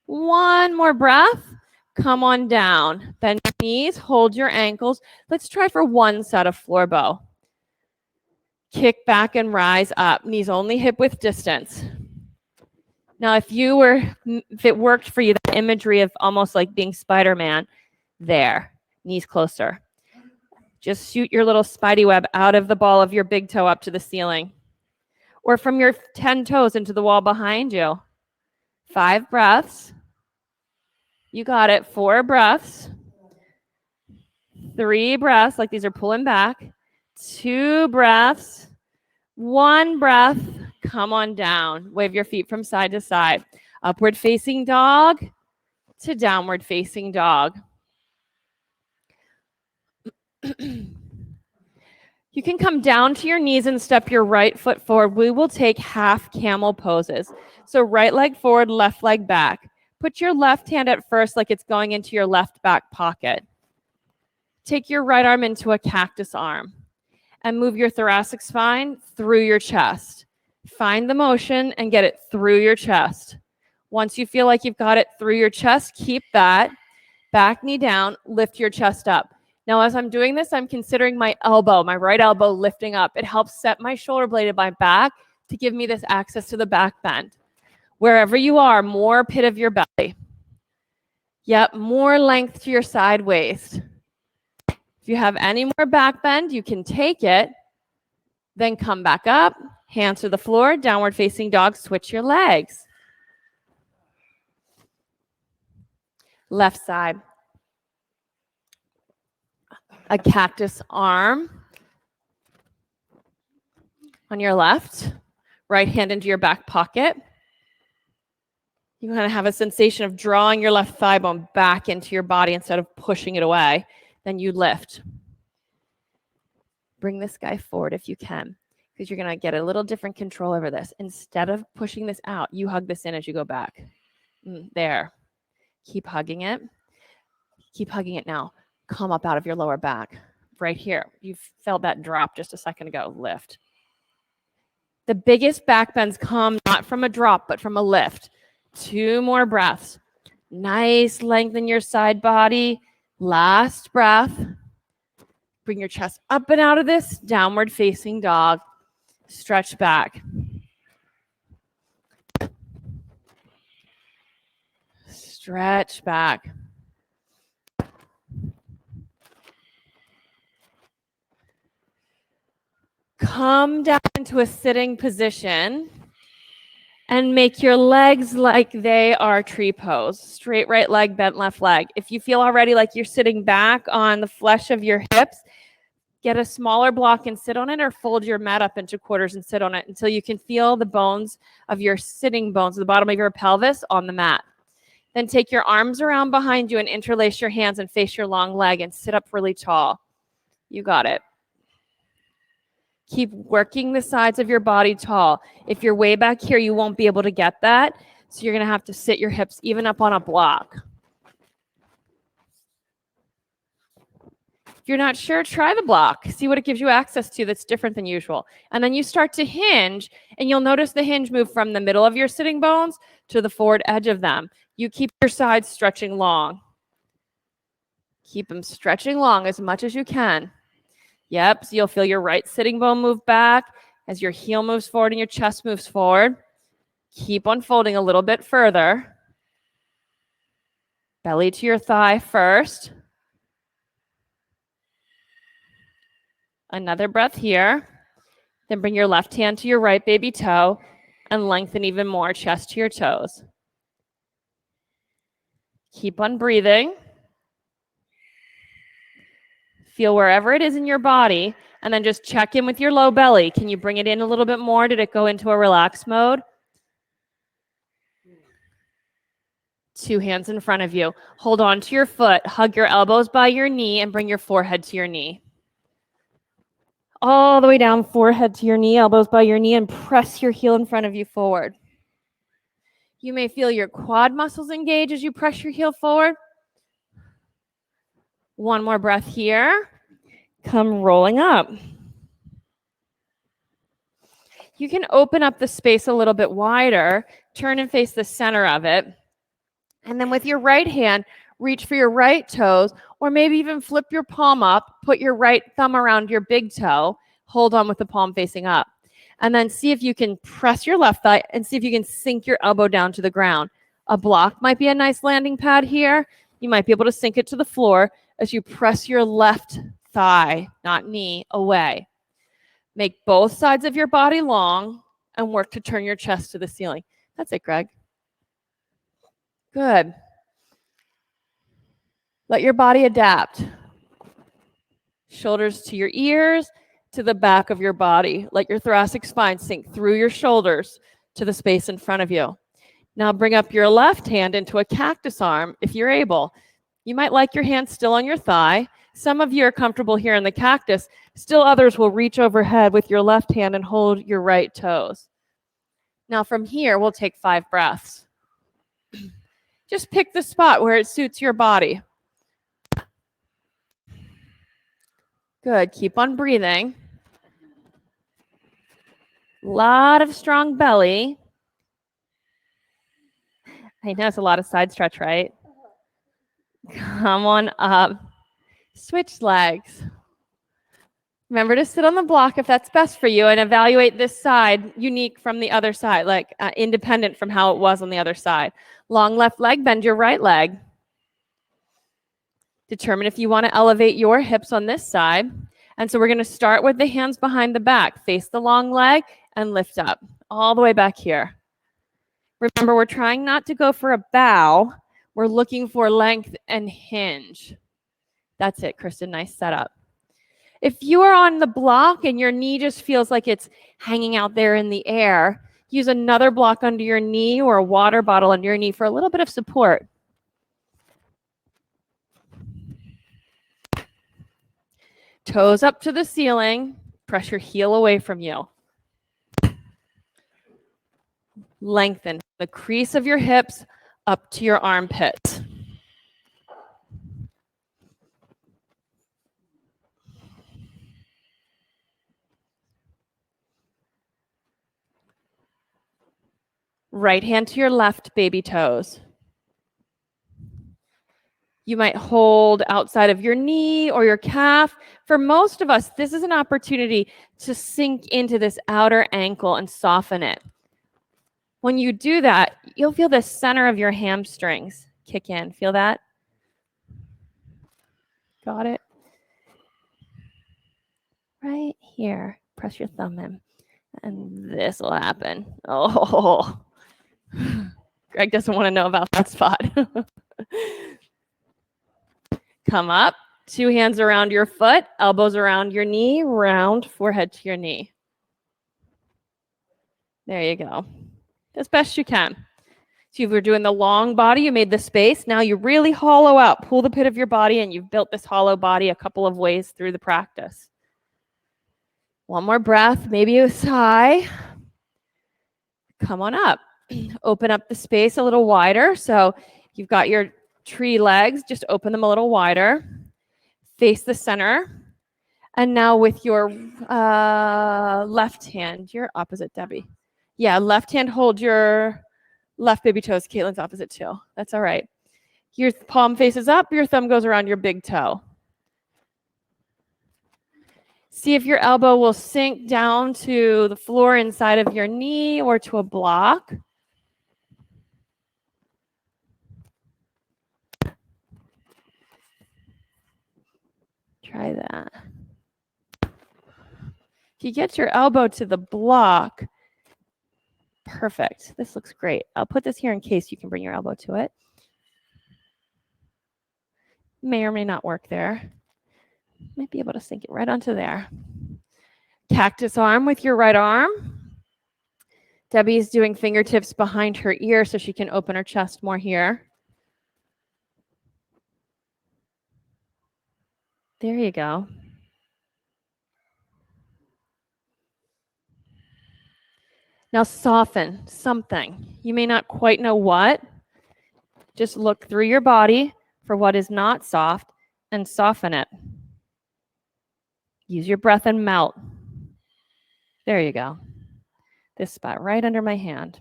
One more breath. Come on down. Bend your knees, hold your ankles. Let's try for one set of floor bow. Kick back and rise up. Knees only hip width distance. Now, if it worked for you, that imagery of almost like being Spider-Man, there, knees closer. Just shoot your little spidey web out of the ball of your big toe up to the ceiling, or from your 10 toes into the wall behind you. 5 breaths. You got it. 4 breaths. 3 breaths, like these are pulling back. 2 breaths. 1 breath. Come on down. Wave your feet from side to side. Upward facing dog to downward facing dog. You can come down to your knees and step your right foot forward. We will take half camel poses. So right leg forward, left leg back. Put your left hand at first like it's going into your left back pocket. Take your right arm into a cactus arm and move your thoracic spine through your chest. Find the motion and get it through your chest. Once you feel like you've got it through your chest, keep that. Back knee down, lift your chest up. Now, as I'm doing this, I'm considering my right elbow lifting up. It helps set my shoulder blade in my back to give me this access to the back bend. Wherever you are, more pit of your belly. Yep, more length to your side waist. If you have any more back bend, you can take it, then come back up, hands to the floor, downward facing dog, switch your legs. Left side. A cactus arm on your left, right hand into your back pocket. You want to have a sensation of drawing your left thigh bone back into your body instead of pushing it away. Then you lift. Bring this guy forward if you can, because you're going to get a little different control over this. Instead of pushing this out, you hug this in as you go back. There. Keep hugging it. Keep hugging it now. Come up out of your lower back. Right here. You felt that drop just a second ago. Lift. The biggest back bends come not from a drop, but from a lift. 2 more breaths. Nice length in your side body. Last breath. Bring your chest up and out of this. Downward facing dog. Stretch back. Stretch back. Come down into a sitting position and make your legs like they are tree pose. Straight right leg, bent left leg. If you feel already like you're sitting back on the flesh of your hips, get a smaller block and sit on it, or fold your mat up into quarters and sit on it until you can feel the bones of your sitting bones, the bottom of your pelvis on the mat. Then take your arms around behind you and interlace your hands and face your long leg and sit up really tall. You got it. Keep working the sides of your body tall. If you're way back here, you won't be able to get that. So you're going to have to sit your hips even up on a block. If you're not sure, try the block. See what it gives you access to that's different than usual. And then you start to hinge, and you'll notice the hinge move from the middle of your sitting bones to the forward edge of them. You keep your sides stretching long. Keep them stretching long as much as you can. Yep, so you'll feel your right sitting bone move back as your heel moves forward and your chest moves forward. Keep unfolding a little bit further. Belly to your thigh first. Another breath here. Then bring your left hand to your right baby toe and lengthen even more, chest to your toes. Keep on breathing. Feel wherever it is in your body, and then just check in with your low belly. Can you bring it in a little bit more? Did it go into a relaxed mode? 2 hands in front of you. Hold on to your foot. Hug your elbows by your knee and bring your forehead to your knee. All the way down, forehead to your knee, elbows by your knee, and press your heel in front of you forward. You may feel your quad muscles engage as you press your heel forward. One more breath here. Come rolling up. You can open up the space a little bit wider, turn and face the center of it. And then with your right hand, reach for your right toes, or maybe even flip your palm up, put your right thumb around your big toe, hold on with the palm facing up. And then see if you can press your left thigh and see if you can sink your elbow down to the ground. A block might be a nice landing pad here. You might be able to sink it to the floor as you press your left thigh, not knee, away. Make both sides of your body long and work to turn your chest to the ceiling. That's it, Greg. Good. Let your body adapt. Shoulders to your ears, to the back of your body. Let your thoracic spine sink through your shoulders to the space in front of you. Now bring up your left hand into a cactus arm if you're able. You might like your hand still on your thigh. Some of you are comfortable here in the cactus. Still others will reach overhead with your left hand and hold your right toes. Now from here, we'll take 5 breaths. Just pick the spot where it suits your body. Good. Keep on breathing. Lot of strong belly. I know it's a lot of side stretch, right? Come on up. Switch legs. Remember to sit on the block if that's best for you and evaluate this side unique from the other side, like independent from how it was on the other side. Long left leg, bend your right leg. Determine if you want to elevate your hips on this side. And so we're going to start with the hands behind the back. Face the long leg and lift up all the way back here. Remember, we're trying not to go for a bow. We're looking for length and hinge. That's it, Kristen. Nice setup. If you are on the block and your knee just feels like it's hanging out there in the air, use another block under your knee or a water bottle under your knee for a little bit of support. Toes up to the ceiling. Press your heel away from you. Lengthen the crease of your hips up to your armpits. Right hand to your left baby toes. You might hold outside of your knee or your calf. For most of us, this is an opportunity to sink into this outer ankle and soften it. When you do that, you'll feel the center of your hamstrings kick in. Feel that? Got it? Right here. Press your thumb in. And this will happen. Oh, Greg doesn't want to know about that spot. Come up, 2 hands around your foot, elbows around your knee, round forehead to your knee. There you go. As best you can. So if you're doing the long body, you made the space. Now you really hollow out. Pull the pit of your body, and you've built this hollow body a couple of ways through the practice. One more breath, maybe a sigh. Come on up. Open up the space a little wider. So you've got your tree legs, just open them a little wider. Face the center. And now with your left hand, your opposite, Debbie. Yeah, left hand, hold your left baby toes. Caitlin's opposite too. That's all right. Your palm faces up, your thumb goes around your big toe. See if your elbow will sink down to the floor inside of your knee or to a block. Try that. If you get your elbow to the block, perfect. This looks great. I'll put this here in case you can bring your elbow to it. May or may not work there. Might be able to sink it right onto there. Cactus arm with your right arm. Debbie's doing fingertips behind her ear so she can open her chest more here. There you go. Now soften something. You may not quite know what. Just look through your body for what is not soft and soften it. Use your breath and melt. There you go. This spot right under my hand.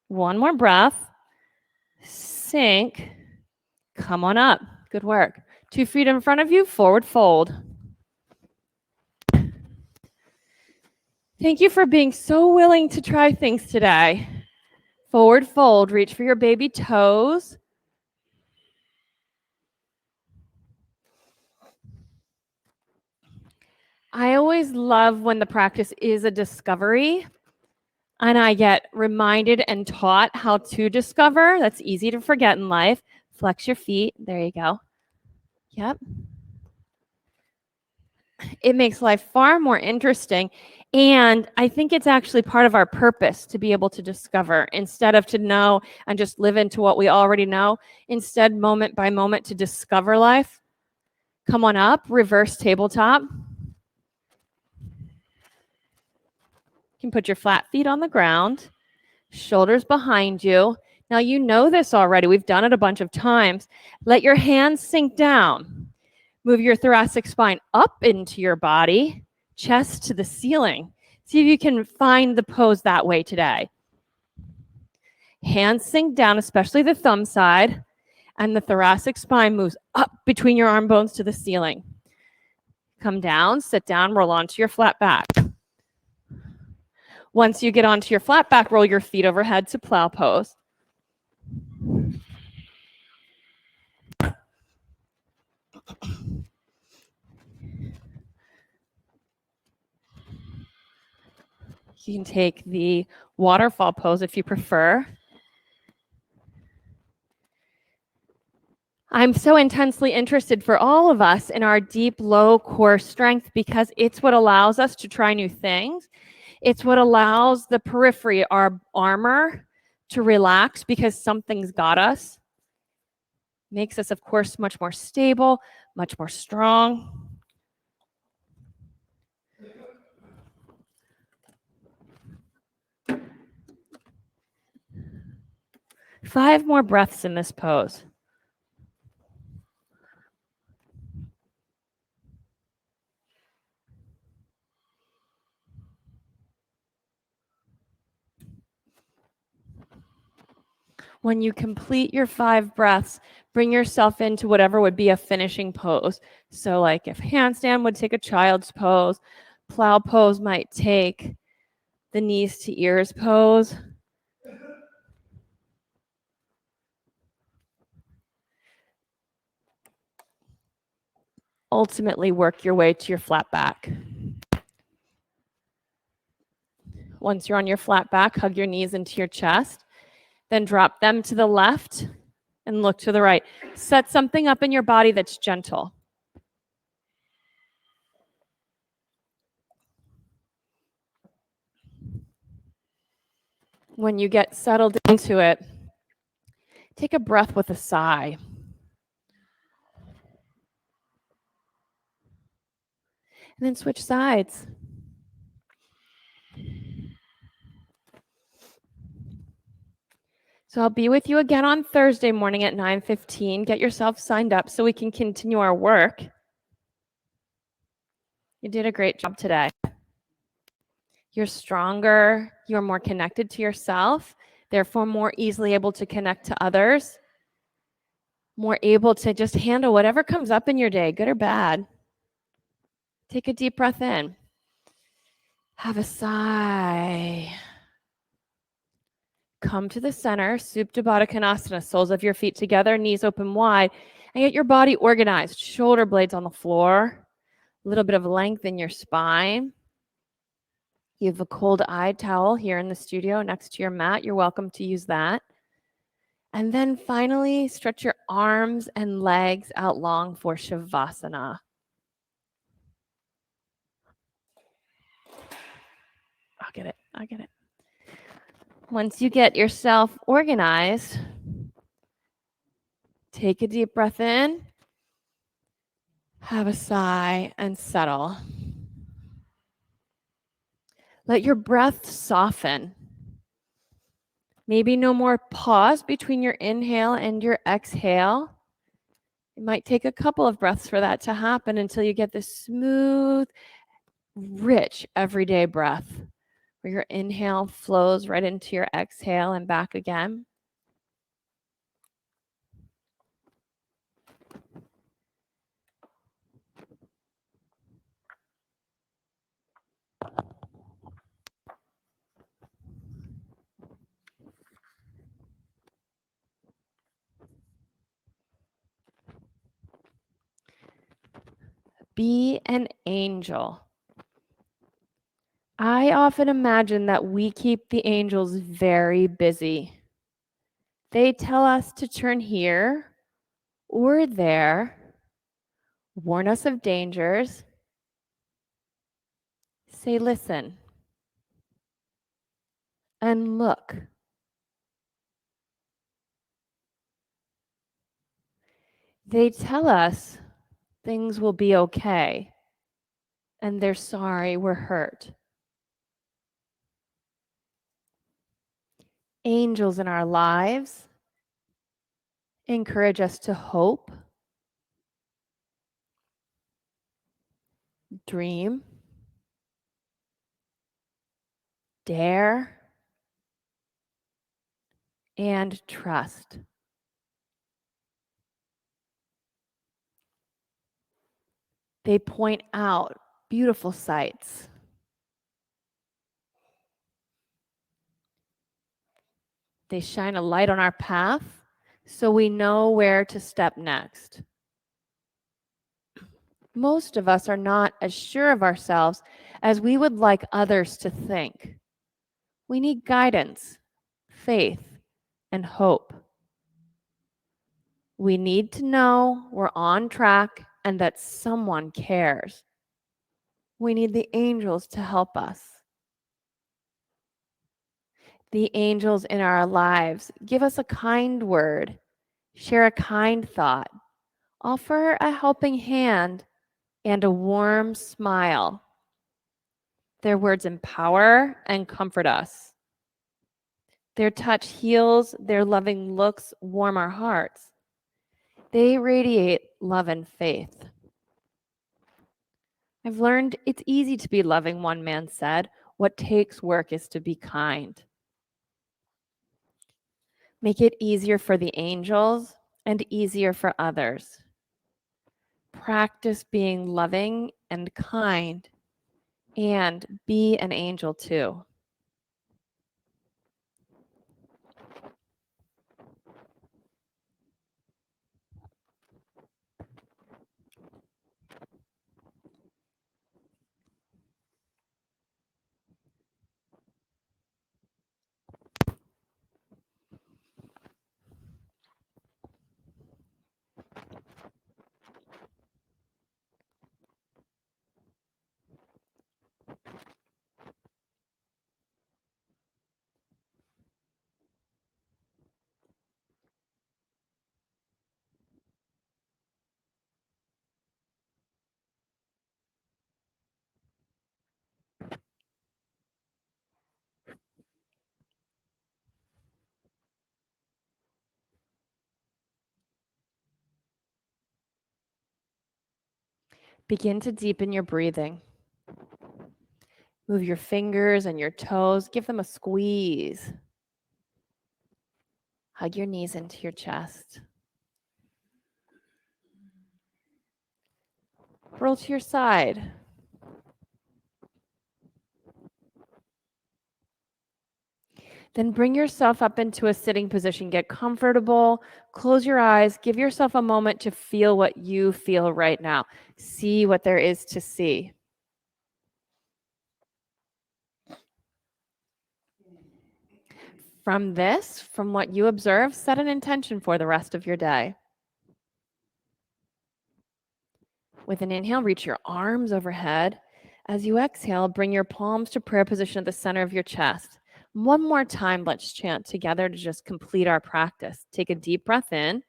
One more breath. Sink. Come on up. Good work. 2 feet in front of you, forward fold. Thank you for being so willing to try things today. Forward fold, reach for your baby toes. I always love when the practice is a discovery and I get reminded and taught how to discover. That's easy to forget in life. Flex your feet. There you go. Yep. It makes life far more interesting. And I think it's actually part of our purpose to be able to discover instead of to know and just live into what we already know. Instead, moment by moment, to discover life. Come on up, reverse tabletop. You can put your flat feet on the ground, shoulders behind you. Now you know this already. We've done it a bunch of times. Let your hands sink down. Move your thoracic spine up into your body, chest to the ceiling. See if you can find the pose that way today. Hands sink down, especially the thumb side, and the thoracic spine moves up between your arm bones to the ceiling. Come down, sit down, roll onto your flat back. Once you get onto your flat back, roll your feet overhead to plow pose. You can take the waterfall pose if you prefer. I'm so intensely interested for all of us in our deep, low core strength because it's what allows us to try new things. It's what allows the periphery, our armor, to relax because something's got us. Makes us, of course, much more stable, much more strong. Five more breaths in this pose. When you complete your 5 breaths, bring yourself into whatever would be a finishing pose. So like if handstand would take a child's pose, plow pose might take the knees to ears pose. Ultimately work your way to your flat back. Once you're on your flat back, hug your knees into your chest, then drop them to the left and look to the right. Set something up in your body that's gentle. When you get settled into it, take a breath with a sigh. And then switch sides. So I'll be with you again on Thursday morning at 9:15. Get yourself signed up so we can continue our work. You did a great job today. You're stronger. You're more connected to yourself, therefore more easily able to connect to others, more able to just handle whatever comes up in your day, good or bad. Take a deep breath in. Have a sigh. Come to the center, Supta Baddha Konasana, soles of your feet together, knees open wide, and get your body organized. Shoulder blades on the floor, a little bit of length in your spine. You have a cold eye towel here in the studio next to your mat. You're welcome to use that. And then finally, stretch your arms and legs out long for Shavasana. I'll get it. Once you get yourself organized, take a deep breath in, have a sigh, and settle. Let your breath soften. Maybe no more pause between your inhale and your exhale. It might take a couple of breaths for that to happen until you get this smooth, rich, everyday breath where your inhale flows right into your exhale and back again. Be an angel. I often imagine that we keep the angels very busy. They tell us to turn here or there, warn us of dangers, say, listen, and look. They tell us things will be okay, and they're sorry we're hurt. Angels in our lives encourage us to hope, dream, dare, and trust. They point out beautiful sights. They shine a light on our path so we know where to step next. Most of us are not as sure of ourselves as we would like others to think. We need guidance, faith, and hope. We need to know we're on track and that someone cares. We need the angels to help us. The angels in our lives give us a kind word, share a kind thought, offer a helping hand, and a warm smile. Their words empower and comfort us. Their touch heals, their loving looks warm our hearts. They radiate love and faith. I've learned it's easy to be loving, one man said. What takes work is to be kind. Make it easier for the angels and easier for others. Practice being loving and kind, and be an angel too. Begin to deepen your breathing. Move your fingers and your toes. Give them a squeeze. Hug your knees into your chest. Roll to your side. Then bring yourself up into a sitting position. Get comfortable. Close your eyes. Give yourself a moment to feel what you feel right now. See what there is to see. From this, from what you observe, set an intention for the rest of your day. With an inhale, reach your arms overhead. As you exhale, bring your palms to prayer position at the center of your chest. One more time, let's chant together to just complete our practice. Take a deep breath in.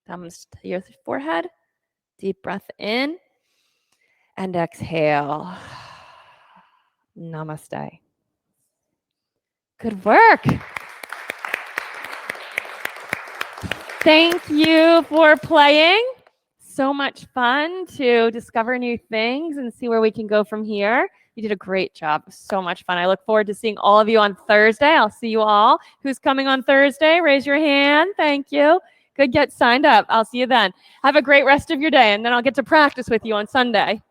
Thumbs to your forehead. Deep breath in and exhale. Namaste. Good work. Thank you for playing. So much fun to discover new things and see where we can go from here. You did a great job. So much fun. I look forward to seeing all of you on Thursday. I'll see you all. Who's coming on Thursday? Raise your hand. Thank you. Good, get signed up. I'll see you then. Have a great rest of your day, and then I'll get to practice with you on Sunday.